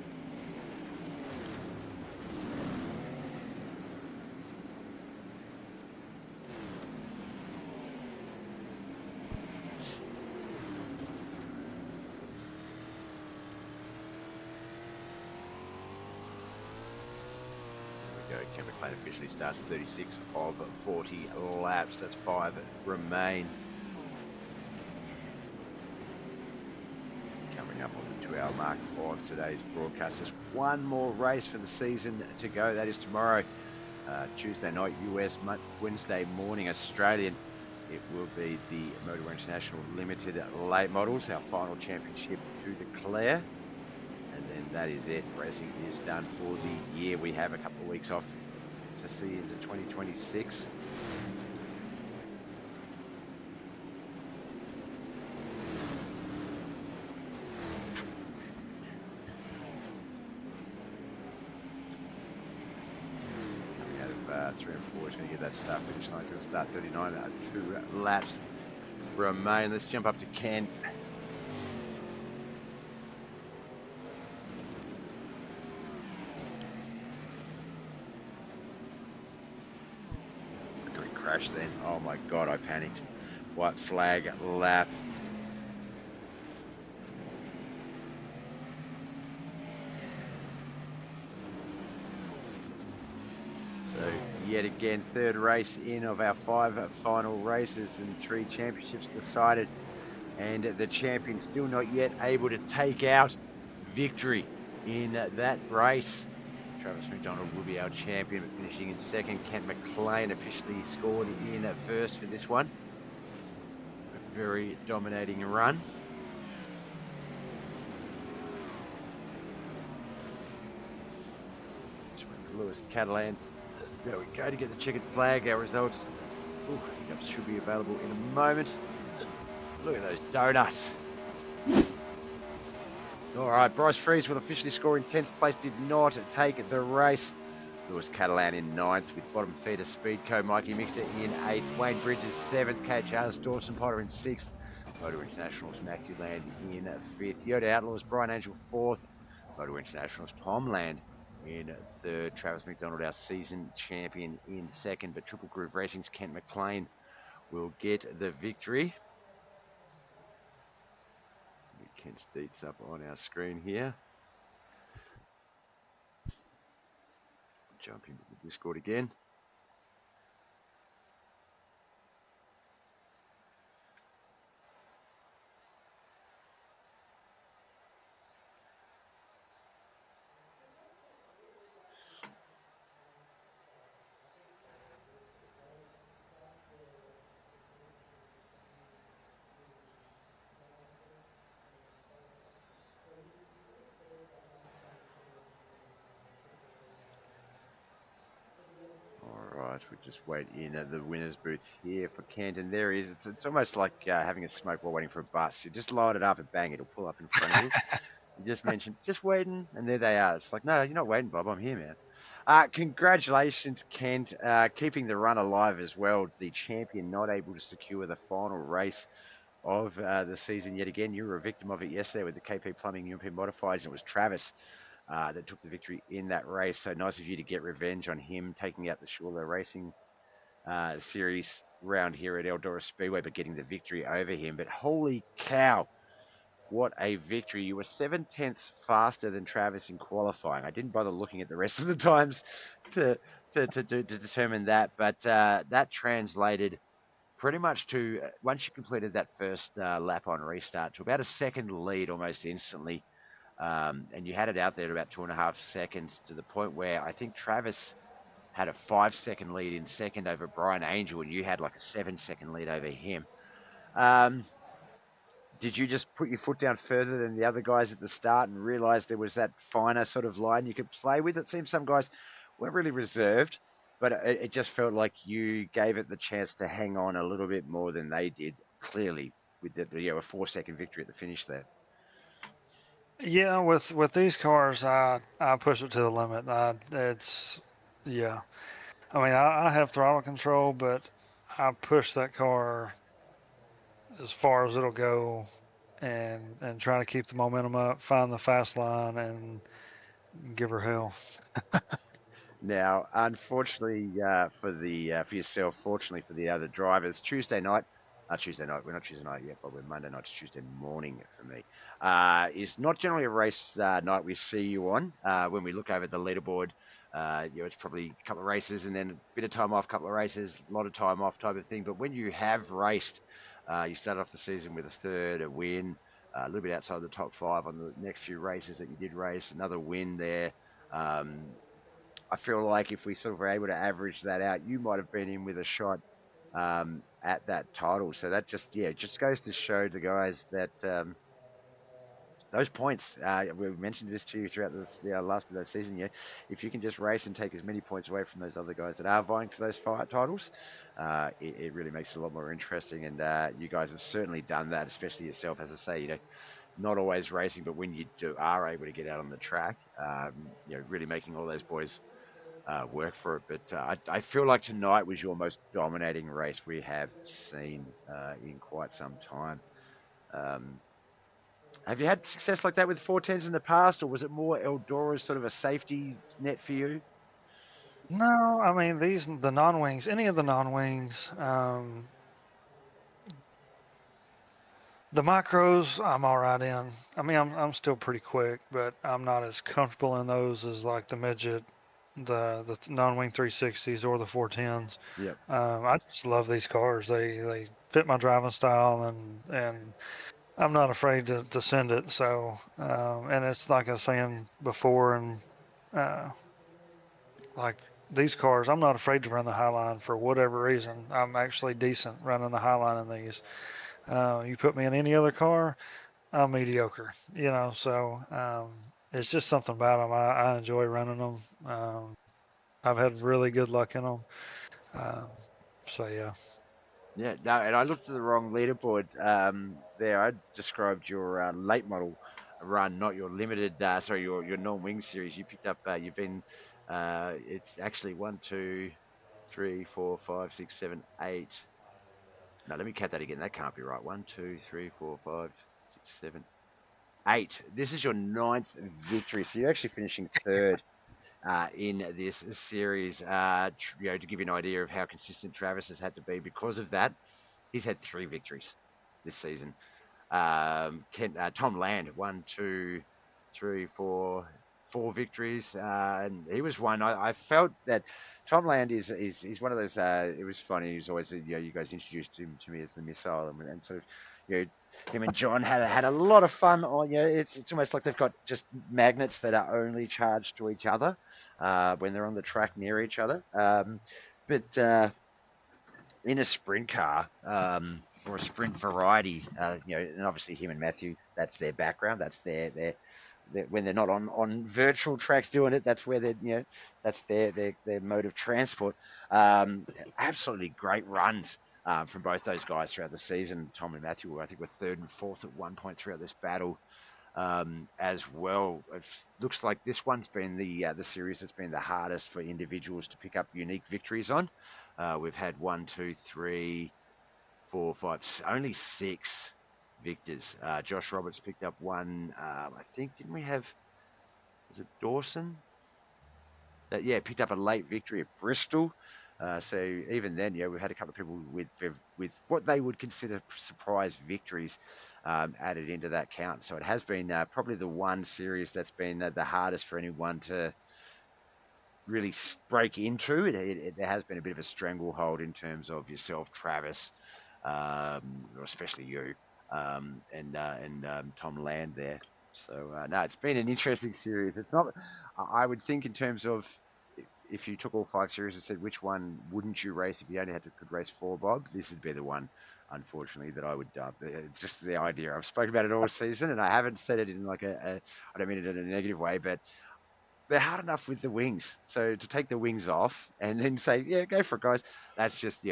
Ken McLean officially starts 36 of 40 laps. That's 5 remain. Coming up on the 2-hour mark of today's broadcast. Just one more race for the season to go. That is tomorrow, Tuesday night US, Wednesday morning Australian. It will be the Motorway International Limited Late Models, our final championship to declare. And then that is it. Racing is done for the year. We have a couple of weeks off to see into 2026. Coming out of 3 and 4 is going to get that start finish line. It's going to start 39. 2 laps remain. Let's jump up to Ken. Then, oh my god, I panicked. White flag lap. So yet again, 3rd race in of our 5 final races and 3 championships decided, and the champion still not yet able to take out victory in that race. Travis McDonald will be our champion, finishing in 2nd. Kent McLean officially scored in at 1st for this one. A very dominating run. Lewis Catalan. There we go to get the checkered flag. Our results. Ooh, hiccups should be available in a moment. Look at those donuts. All right, Bryce Freeze will officially score in 10th place, did not take the race. Lewis Catalan in 9th with bottom feeder Speedco. Mikey Mixter in 8th. Wayne Bridges 7th. KHR's Dawson Potter in 6th. Motor International's Matthew Land in 5th. Yoda Outlaws Brian Angel 4th. Motor International's Tom Land in 3rd. Travis McDonald, our season champion, in 2nd. But Triple Groove Racing's Kent McLean will get the victory. Kent's deets up on our screen here. Jump into the Discord again. We just wait in at the winner's booth here for Kent, and there he is. It's almost like having a smoke while waiting for a bus. You just light it up and bang, it'll pull up in front of you. You just mentioned, just waiting, and there they are. It's like, no, you're not waiting, Bob. I'm here, man. Congratulations, Kent, keeping the run alive as well. The champion not able to secure the final race of the season yet again. You were a victim of it yesterday with the KP Plumbing European Modifieds, and it was Travis that took the victory in that race. So nice of you to get revenge on him, taking out the SHULER Racing series round here at Eldora Speedway, but getting the victory over him. But holy cow, what a victory. You were 7/10 faster than Travis in qualifying. I didn't bother looking at the rest of the times to determine that, but that translated pretty much to, once you completed that first lap on restart, to about a 2nd lead almost instantly. And you had it out there at about 2.5 seconds, to the point where I think Travis had a 5-second lead in 2nd over Brian Angel, and you had like a 7-second lead over him. Did you just put your foot down further than the other guys at the start and realize there was that finer sort of line you could play with? It seems some guys weren't really reserved, but it just felt like you gave it the chance to hang on a little bit more than they did, clearly, with the, a 4-second victory at the finish there. Yeah, with these cars, I push it to the limit. Yeah. I mean, I have throttle control, but I push that car as far as it'll go and try to keep the momentum up, find the fast line, and give her hell. Now, unfortunately for yourself, fortunately for the other drivers, Tuesday night, we're not Tuesday night yet, but we're Monday night to Tuesday morning for me, is not generally a race night we see you on. When we look over the leaderboard, it's probably a couple of races and then a bit of time off, a couple of races, a lot of time off type of thing. But when you have raced, you start off the season with a third, a win, a little bit outside the top 5 on the next few races that you did race, another win there. I feel like if we sort of were able to average that out, you might have been in with a shot at that title. So that just goes to show the guys that those points, we mentioned this to you throughout the last bit of the season, if you can just race and take as many points away from those other guys that are vying for those titles, it really makes it a lot more interesting. And you guys have certainly done that, especially yourself, as I say, not always racing, but when you are able to get out on the track, really making all those boys work for it. But I feel like tonight was your most dominating race we have seen in quite some time. Have you had success like that with 410s in the past, or was it more Eldora as sort of a safety net for you? No, I mean the non-wings, any of the non-wings. The micros, I'm all right in. I mean, I'm still pretty quick, but I'm not as comfortable in those as like the midget, the non-wing 360s or the 410s. Yep. I just love these cars. They fit my driving style, and I'm not afraid to send it. So, and it's like I was saying before, and like these cars, I'm not afraid to run the Highline for whatever reason. I'm actually decent running the Highline in these. You put me in any other car, I'm mediocre, so it's just something about them. I enjoy running them. I've had really good luck in them. So, yeah. Yeah, no, and I looked at the wrong leaderboard there. I described your late model run, not your limited, your non-wing series. You picked up, you've been, it's actually 1, 2, 3, 4, 5, 6, 7, 8. No, let me count that again. That can't be right. 1, 2, 3, 4, 5, 6, 7, 8. This is your 9th victory. So you're actually finishing 3rd in this series. To give you an idea of how consistent Travis has had to be because of that, he's had 3 victories this season. Tom Land, 1, 2, 3, 4 victories, and he was one. I felt that Tom Land is one of those. It was funny. He was always, you guys introduced him to me as the missile, and sort of, him and John had a lot of fun. It's almost like they've got just magnets that are only charged to each other when they're on the track near each other. But in a sprint car or a sprint variety, and obviously him and Matthew, that's their background. That's their when they're not on virtual tracks doing it, that's where that's their mode of transport. Absolutely great runs from both those guys throughout the season. Tom and Matthew, I think, were 3rd and 4th at one point throughout this battle as well. It looks like this one's been the series that's been the hardest for individuals to pick up unique victories on. We've had 1, 2, 3, 4, 5, only 6 victors. Josh Roberts picked up one. I think, didn't we have? Was it Dawson? Picked up a late victory at Bristol. So even then, we've had a couple of people with what they would consider surprise victories added into that count. So it has been probably the one series that's been the hardest for anyone to really break into. There has been a bit of a stranglehold in terms of yourself, Travis, or especially you. And Tom Land there. So, no, it's been an interesting series. It's not, I would think in terms of if you took all 5 series and said which one wouldn't you race if you only could race 4, Bob, this would be the one, unfortunately, that I would dub. It's just the idea. I've spoken about it all season, and I haven't said it in like I don't mean it in a negative way, but they're hard enough with the wings. So to take the wings off and then say, yeah, go for it, guys, that's just,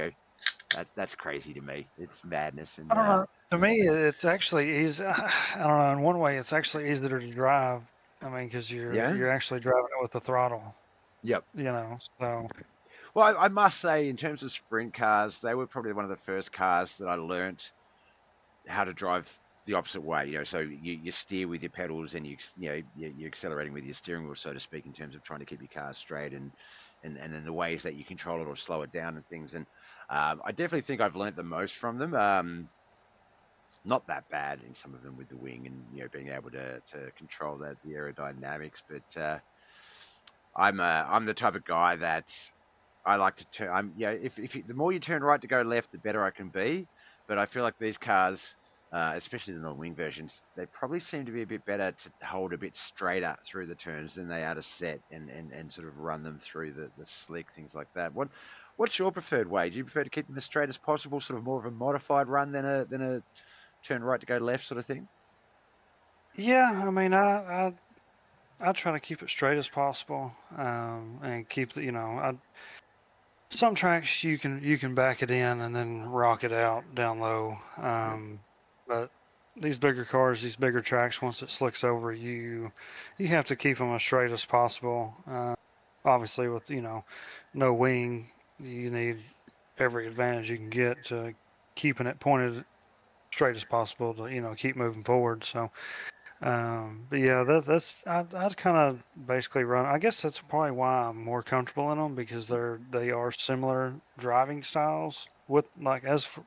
that's crazy to me. It's madness. And I don't know. To me, it's actually easy. I don't know. In one way, it's actually easier to drive. I mean, because you're actually driving it with the throttle. Yep. So. Well, I must say, in terms of sprint cars, they were probably one of the first cars that I learnt how to drive the opposite way. So you steer with your pedals, and you're accelerating with your steering wheel, so to speak, in terms of trying to keep your car straight, and in the ways that you control it or slow it down and things. And I definitely think I've learnt the most from them. Not that bad in some of them with the wing and being able to control the aerodynamics, but I'm the type of guy that I like to turn. If the more you turn right to go left, the better I can be. But I feel like these cars, especially the non-wing versions, they probably seem to be a bit better to hold a bit straighter through the turns than they are to set and sort of run them through the slick, things like that. What's your preferred way? Do you prefer to keep them as straight as possible, sort of more of a modified run than a turn right to go left sort of thing? Yeah, I mean, I try to keep it straight as possible, and keep some tracks you can back it in and then rock it out down low. But these bigger cars, these bigger tracks, once it slicks over, you have to keep them as straight as possible. Obviously, with no wing, you need every advantage you can get to keeping it pointed straight as possible to keep moving forward. So. But yeah, that's I'd kind of basically run. I guess that's probably why I'm more comfortable in them, because they are similar driving styles with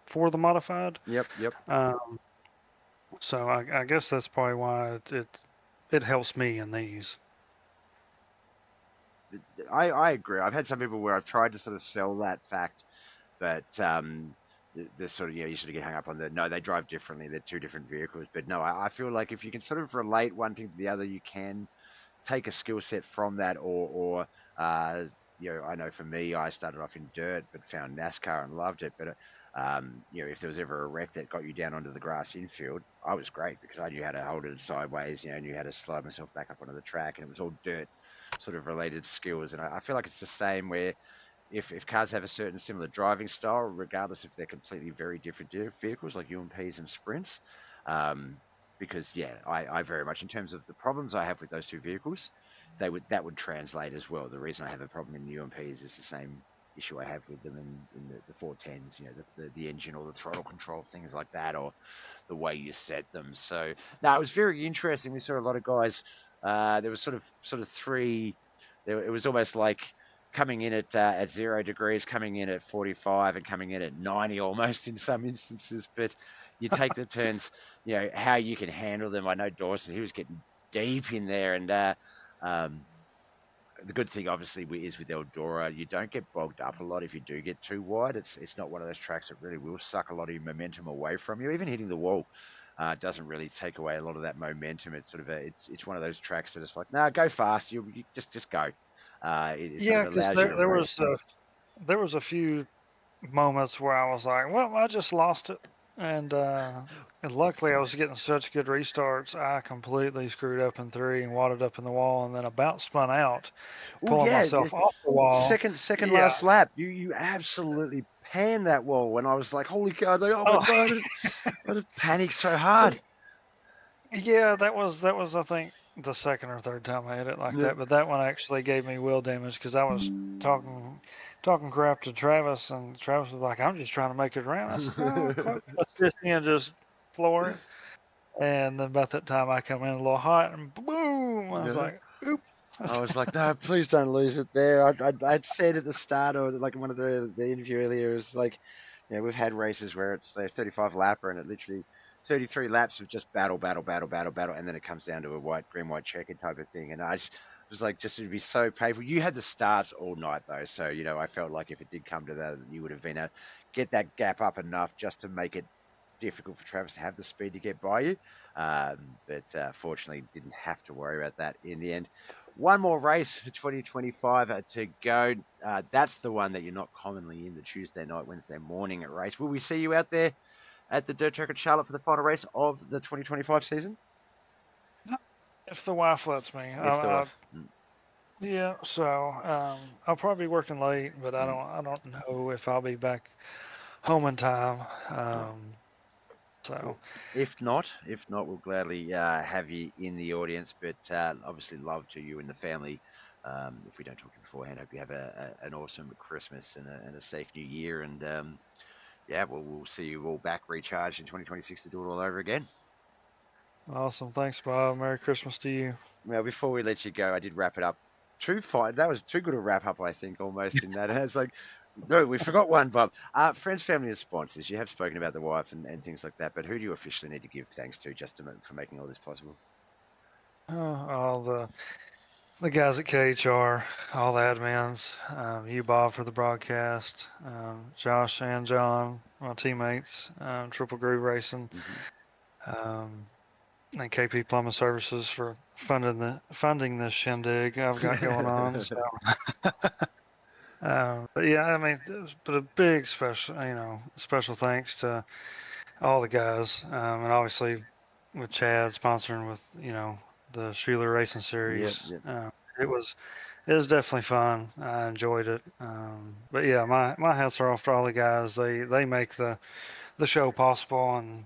for the modified. Yep. So I guess that's probably why it helps me in these. I agree. I've had some people where I've tried to sort of sell that fact, but the sort of you sort of get hung up on no, they drive differently. They're two different vehicles. But no, I feel like if you can sort of relate one thing to the other, you can take a skill set from that, or I know for me, I started off in dirt, but found NASCAR and loved it. But if there was ever a wreck that got you down onto the grass infield, I was great because I knew how to hold it sideways, knew how to slide myself back up onto the track, and it was all dirt sort of related skills. And I feel like it's the same where if cars have a certain similar driving style, regardless if they're completely very different vehicles like UMPs and Sprints, because I very much, in terms of the problems I have with those two vehicles, that would translate as well. The reason I have a problem in the UMPs is the same issue I have with them in the 410s, the engine or the throttle control, things like that, or the way you set them. So now it was very interesting. We saw a lot of guys. There was sort of three. It was almost like coming in at 0 degrees, coming in at 45, and coming in at 90 almost in some instances. But you take the turns, how you can handle them. I know Dawson, he was getting deep in there, and the good thing obviously is with Eldora, you don't get bogged up a lot if you do get too wide. It's not one of those tracks that really will suck a lot of your momentum away from you. Even hitting the wall doesn't really take away a lot of that momentum. It's sort of it's one of those tracks that it's like, no, go fast. You just go. Yeah, because there was a few moments where I was like, well, I just lost it, and luckily I was getting such good restarts, I completely screwed up in 3 and wadded up in the wall, and then about spun out, pulling myself off the wall. Second last lap, you absolutely panned that wall, and I was like, holy cow! Oh my god! I just panicked so hard. Yeah, that was I think the second or third time I hit it like that, but that one actually gave me wheel damage because I was talking crap to Travis, and Travis was like, "I'm just trying to make it around." I said, "Oh, let's just floor it." And then about that time, I come in a little hot, and boom! I was like, "Oop!" I was like, "No, please don't lose it there." I'd said at the start, or like in one of the interview earlier, it was like, we've had races where it's a 35 lapper, and it literally 33 laps of just battle, and then it comes down to a green, white checkered type of thing. And I just was like, just to be so painful. You had the starts all night though, so I felt like if it did come to that, you would have been able to get that gap up enough just to make it difficult for Travis to have the speed to get by you. But fortunately, didn't have to worry about that in the end. One more race for 2025 to go. That's the one that you're not commonly in, the Tuesday night, Wednesday morning race. Will we see you out there at the dirt track at Charlotte for the final race of the 2025 season? If the wife lets me. Yeah, so I'll probably be working late, but I don't know if I'll be back home in time. So if not, we'll gladly have you in the audience. But obviously, love to you and the family. If we don't talk to you beforehand, hope you have an awesome Christmas and a safe New Year. And we'll see you all back recharged in 2026 to do it all over again. Awesome. Thanks, Bob. Merry Christmas to you. Well, before we let you go, I did wrap it up. That was too good a wrap up, I think, almost in that. It's like, no, we forgot one, Bob. Friends, family, and sponsors. You have spoken about the wife and things like that, but who do you officially need to give thanks to for making all this possible? All the guys at KHR, all the admins, you, Bob, for the broadcast, Josh and John, my teammates, Triple Groove Racing, and KP Plumbing Services for funding this shindig I've got going on. So, but yeah, I mean, but a big special thanks to all the guys, and obviously with Chad sponsoring with the SHULER Racing Series. Yep. It was definitely fun. I enjoyed it. But yeah, my hats are off to all the guys. They make the show possible, and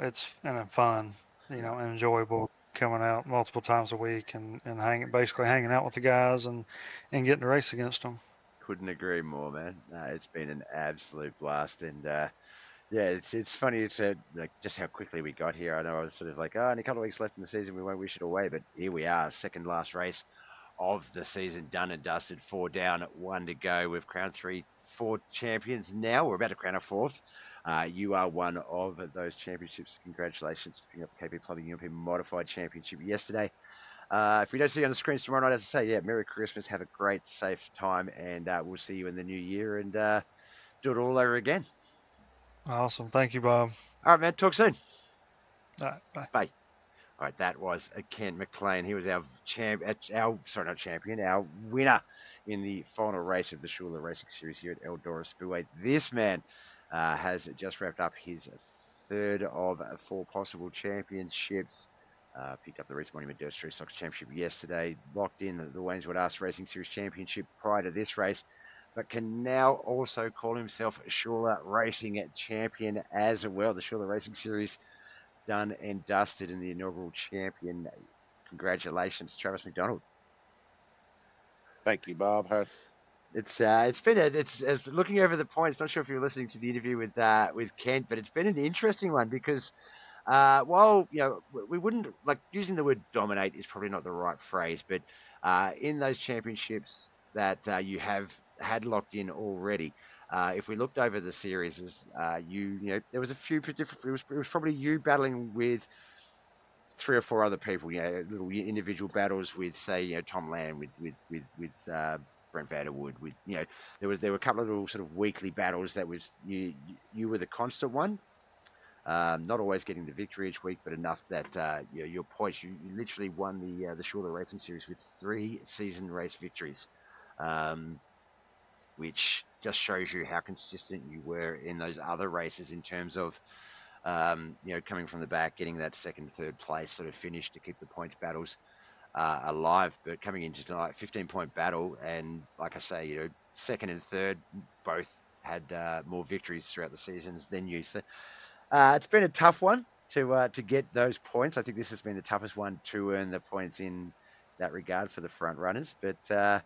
it's fun, and enjoyable coming out multiple times a week and basically hanging out with the guys and getting to race against them. Couldn't agree more, man. It's been an absolute blast, and yeah, it's funny. It's like just how quickly we got here. I know I was sort of like, oh, only a couple of weeks left in the season, we won't wish it away, but here we are, second last race of the season, done and dusted. 4 down, 1 to go. We've crowned 4 champions now. We're about to crown a 4th. You are one of those championships. Congratulations for picking up KP Plumbing European Modified Championship yesterday. If we don't see you on the screens tomorrow night, as I say, yeah, Merry Christmas. Have a great, safe time, and we'll see you in the new year and do it all over again. Awesome. Thank you, Bob. All right, man. Talk soon. All right. Bye. Bye. All right, that was Kent McLean. He was our winner in the final race of the SHULER Racing Series here at Eldora Speedway. This man has just wrapped up his 3rd of 4 possible championships. Picked up the Reese Monument Dirt Street Stocks Championship yesterday, locked in the Wayneswood Arts Racing Series Championship prior to this race, but can now also call himself SHULER Racing Champion as well. The SHULER Racing Series done and dusted, in the inaugural champion. Congratulations, Travis McDonald. Thank you, Bob. It's looking over the points. Not sure if you're listening to the interview with Kent, but it's been an interesting one because while we wouldn't like using the word dominate is probably not the right phrase, but in those championships that you have had locked in already. If we looked over the series, there was a few different. It was probably you battling with 3 or 4 other people. Little individual battles with, say, Tom Land, with Brent Vanderwood. There were a couple of little sort of weekly battles that was you were the constant one. Not always getting the victory each week, but enough that your points. You literally won the SHULER Racing Series with 3 season race victories. Which just shows you how consistent you were in those other races in terms of, coming from the back, getting that 2nd, 3rd place sort of finish to keep the points battles alive. But coming into tonight, 15-point battle, and like I say, 2nd and 3rd both had more victories throughout the seasons than you. So it's been a tough one to get those points. I think this has been the toughest one to earn the points in that regard for the front runners. But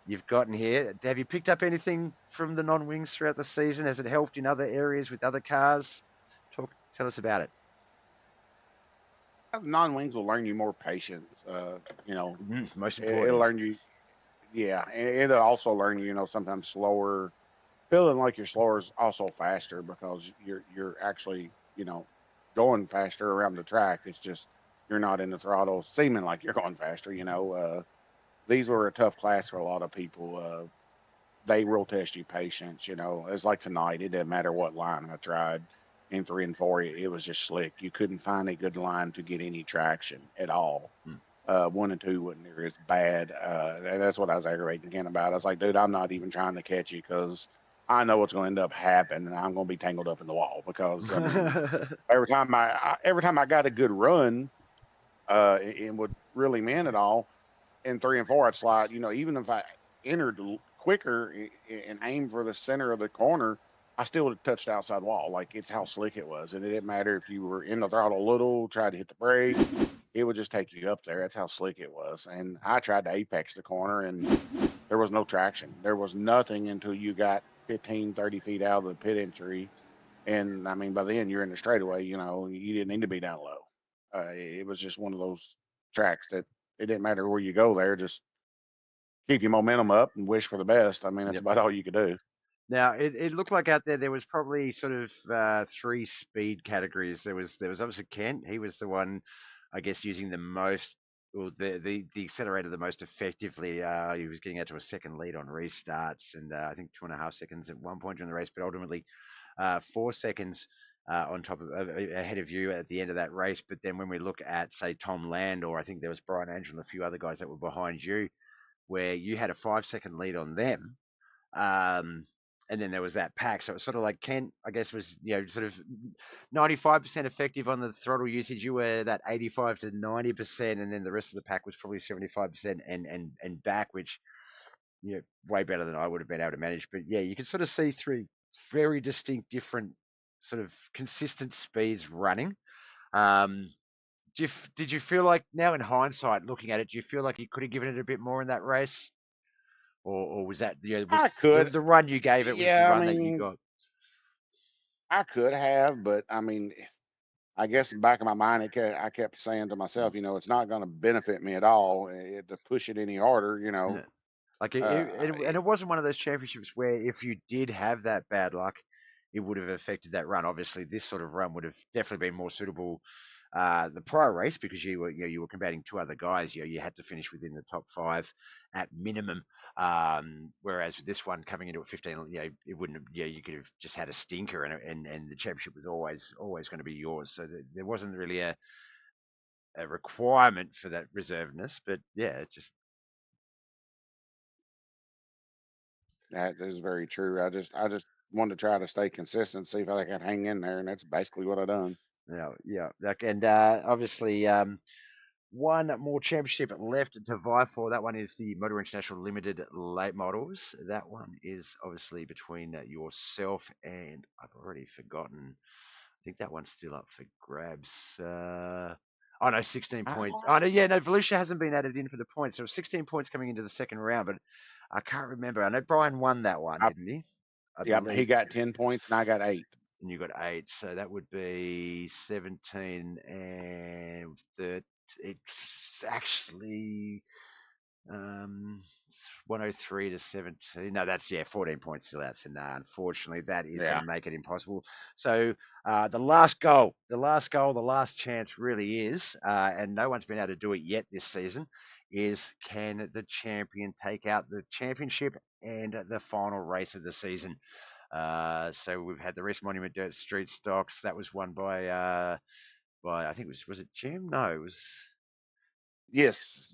you've gotten here. Have you picked up anything from the non-wings throughout the season? Has it helped in other areas with other cars? Tell us about it. Non-wings will learn you more patience. Most important. It'll learn you. Yeah, it'll also learn you. Sometimes slower. Feeling like you're slower is also faster because you're actually going faster around the track. It's just you're not in the throttle, seeming like you're going faster. These were a tough class for a lot of people. They will test you patience. It's like tonight. It didn't matter what line I tried in 3 and 4. It was just slick. You couldn't find a good line to get any traction at all. 1 and 2 wasn't near as bad. And that's what I was aggravating Ken about. I was like, dude, I'm not even trying to catch you because I know what's going to end up happening, and I'm going to be tangled up in the wall because every time I got a good run, and would really mean it all. In 3 and 4, I'd slide. Even if I entered quicker and aimed for the center of the corner, I still would have touched the outside wall. Like, it's how slick it was, and it didn't matter if you were in the throttle a little, tried to hit the brake, it would just take you up there. That's how slick it was. And I tried to apex the corner, and there was no traction. There was nothing until you got 15, 30 feet out of the pit entry. And I mean, by then you're in the straightaway. You didn't need to be down low. It was just one of those tracks that it didn't matter where you go there, just keep your momentum up and wish for the best. I mean, that's about all you could do. Now, it looked like out there was probably sort of 3 speed categories. There was obviously Kent. He was the one, I guess, using the most, or the accelerator the most effectively. He was getting out to a second lead on restarts, and I think 2.5 seconds at one point during the race, but ultimately 4 seconds on top of ahead of you at the end of that race. But then when we look at, say, Tom Land, or I think there was Brian Angel and a few other guys that were behind you, where you had a 5-second lead on them. And then there was that pack. So it was sort of like Kent, I guess, was, sort of 95% effective on the throttle usage. You were that 85 to 90%, and then the rest of the pack was probably 75% and back, which, way better than I would have been able to manage. But yeah, you can sort of see 3 very distinct, different, sort of consistent speeds running. Did you feel like, now in hindsight, looking at it, do you feel like you could have given it a bit more in that race? Or was that, I could. the run you gave it was the run that you got? I could have, but I mean, I guess in the back of my mind, I kept saying to myself, it's not going to benefit me at all to push it any harder, Yeah. Like and it wasn't one of those championships where if you did have that bad luck, it would have affected that run. Obviously, this sort of run would have definitely been more suitable the prior race, because you were combating 2 other guys. You had to finish within the top 5 at minimum. Whereas with this one coming into a 15, it wouldn't have, you could have just had a stinker, and the championship was always going to be yours. So there wasn't really a requirement for that reservedness. But yeah, it just. That is very true. I just wanted to try to stay consistent, see if I could hang in there, and that's basically what I done. Yeah. And obviously, one more championship left to vie for. That one is the Motor International Limited Late Models. That one is obviously between yourself and, I've already forgotten. I think that one's still up for grabs. Oh no, 16 points. Oh no, yeah, no, Volusia hasn't been added in for the points. So 16 points coming into the second round, but I can't remember. I know Brian won that one, didn't he? Yeah, he got 10 points and I got 8. And you got 8, so that would be 17 and 30. It's actually 103 to 17. No, that's 14 points still out. So nah, unfortunately, that is going to make it impossible. So the last goal, the last chance really is, and no one's been able to do it yet this season, is can the champion take out the championship and the final race of the season? So we've had the Race Monument Dirt Street Stocks. That was won by I think was it Jim? No, it was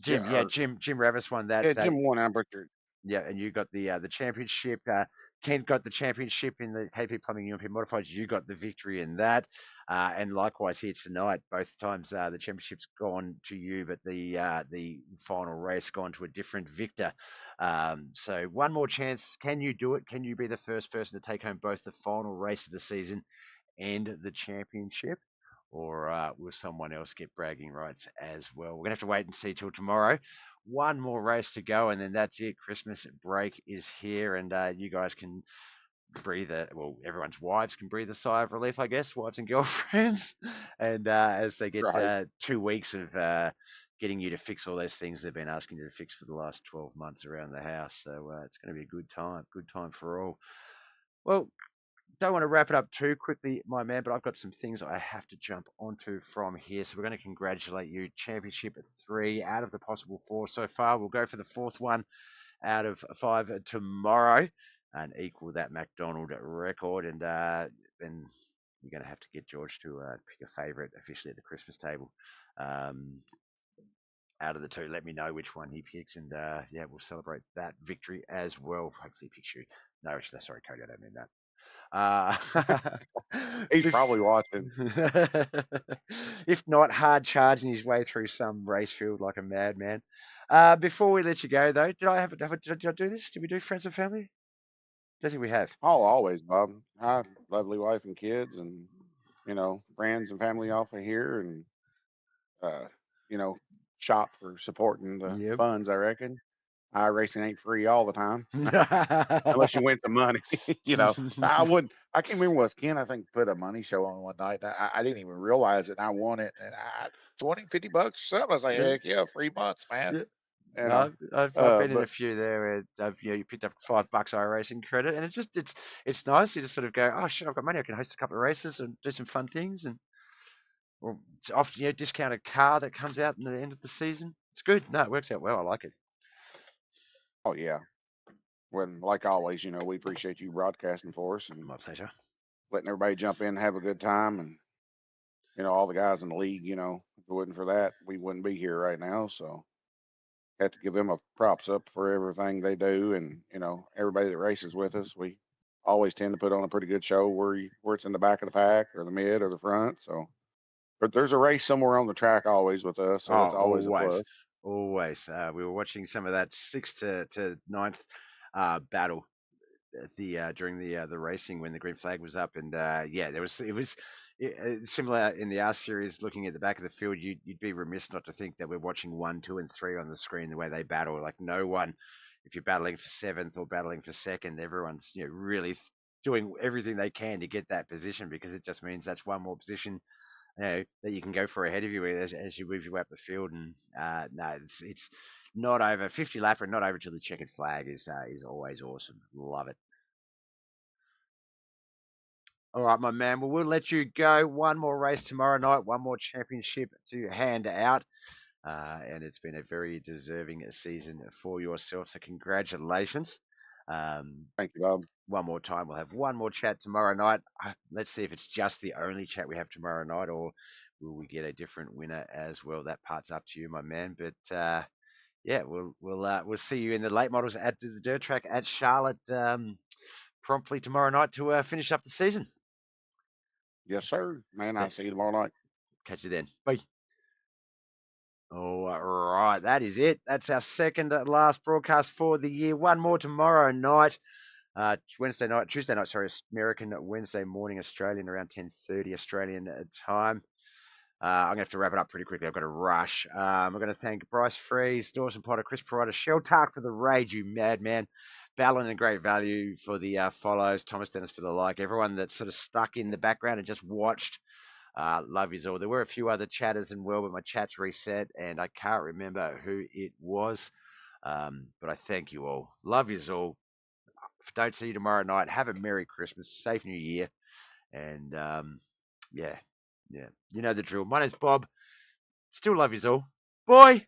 Jim. Yeah, Jim Ravis won that. Yeah, Jim won. I'm Richard. Yeah, and you got the championship. Kent got the championship in the KP Plumbing European Modifieds. You got the victory in that, and likewise here tonight. Both times the championship's gone to you, but the final race gone to a different victor. So one more chance. Can you do it? Can you be the first person to take home both the final race of the season and the championship? Or will someone else get bragging rights as well? We're going to have to wait and see till tomorrow. One more race to go, and then that's it. Christmas break is here, and you guys can breathe everyone's wives can breathe a sigh of relief, I guess, wives and girlfriends, and as they get 2 weeks of getting you to fix all those things they've been asking you to fix for the last 12 months around the house. So it's going to be a good time for all. Well, don't want to wrap it up too quickly, my man, but I've got some things I have to jump onto from here. So we're going to congratulate you. Championship 3 out of the possible 4 so far. We'll go for the 4th one out of 5 tomorrow and equal that McDonald record. And then you're going to have to get George to pick a favourite officially at the Christmas table. Out of the 2, let me know which one he picks, and we'll celebrate that victory as well. Hopefully he picks you. No, actually, sorry, Cody, I don't mean that. He's probably watching. If not, hard charging his way through some race field like a madman. Before we let you go, though, did I do this? Did we do friends and family? I don't think we have. Oh, always, Bob. Hi, lovely wife and kids, and friends and family off of here, and shop for supporting the funds. I reckon. iRacing ain't free all the time, unless you win some money. I can't remember what Ken, I think, put a money show on one night. I didn't even realize it. And I won it, and $20, $50 or something. I was like, heck yeah, 3 months, man. Yeah. I've been in a But few there where you picked up $5 iRacing credit, and it's nice. You just sort of go, oh shit, I've got money. I can host a couple of races and do some fun things, and or often discount a car that comes out in the end of the season. It's good. No, it works out well. I like it. Oh yeah. When, like always, we appreciate you broadcasting for us and My pleasure. letting everybody jump in and have a good time. And, all the guys in the league, if it wasn't for that, we wouldn't be here right now. So have to give them a props up for everything they do. And, everybody that races with us, we always tend to put on a pretty good show where it's in the back of the pack or the mid or the front. So, but there's a race somewhere on the track always with us. So that's always a plus. Always. We were watching some of that 6th to 9th battle at during the racing when the green flag was up, and it was similar in the R series. Looking at the back of the field, you'd be remiss not to think that we're watching 1, 2, and 3 on the screen the way they battle. Like no one, if you're battling for 7th or battling for 2nd, everyone's really doing everything they can to get that position, because it just means that's one more position that you can go for ahead of you as you move your way up the field. And no, it's not over 50 lapper and not over till the checkered flag is always awesome. Love it. All right, my man. Well, we'll let you go. One more race tomorrow night, one more championship to hand out. And it's been a very deserving season for yourself. So congratulations. Thank you, Bob. One more time. We'll have one more chat tomorrow night. Let's see if it's just the only chat we have tomorrow night, or will we get a different winner as well? That part's up to you, my man. But we'll see you in the late models at the dirt track at Charlotte promptly tomorrow night to finish up the season. Yes, sir, man. I'll see you tomorrow night. Catch you then. Bye. All right, that is it. That's our second last broadcast for the year. One more tomorrow night. Tuesday night, sorry, American, Wednesday morning, Australian, around 10:30 Australian time. I'm going to have to wrap it up pretty quickly. I've got to rush. I'm going to thank Bryce Freeze, Dawson Potter, Chris Perrotta, Shell Tark for the rage, you madman. Ballon and Great Value for the follows, Thomas Dennis for the like, everyone that's sort of stuck in the background and just watched. Love yous all. There were a few other chatters as well, but my chat's reset and I can't remember who it was. But I thank you all. Love yous all. If I don't see you tomorrow night, have a Merry Christmas, safe New Year, and you know the drill. My name's Bob. Still love yous all. Bye.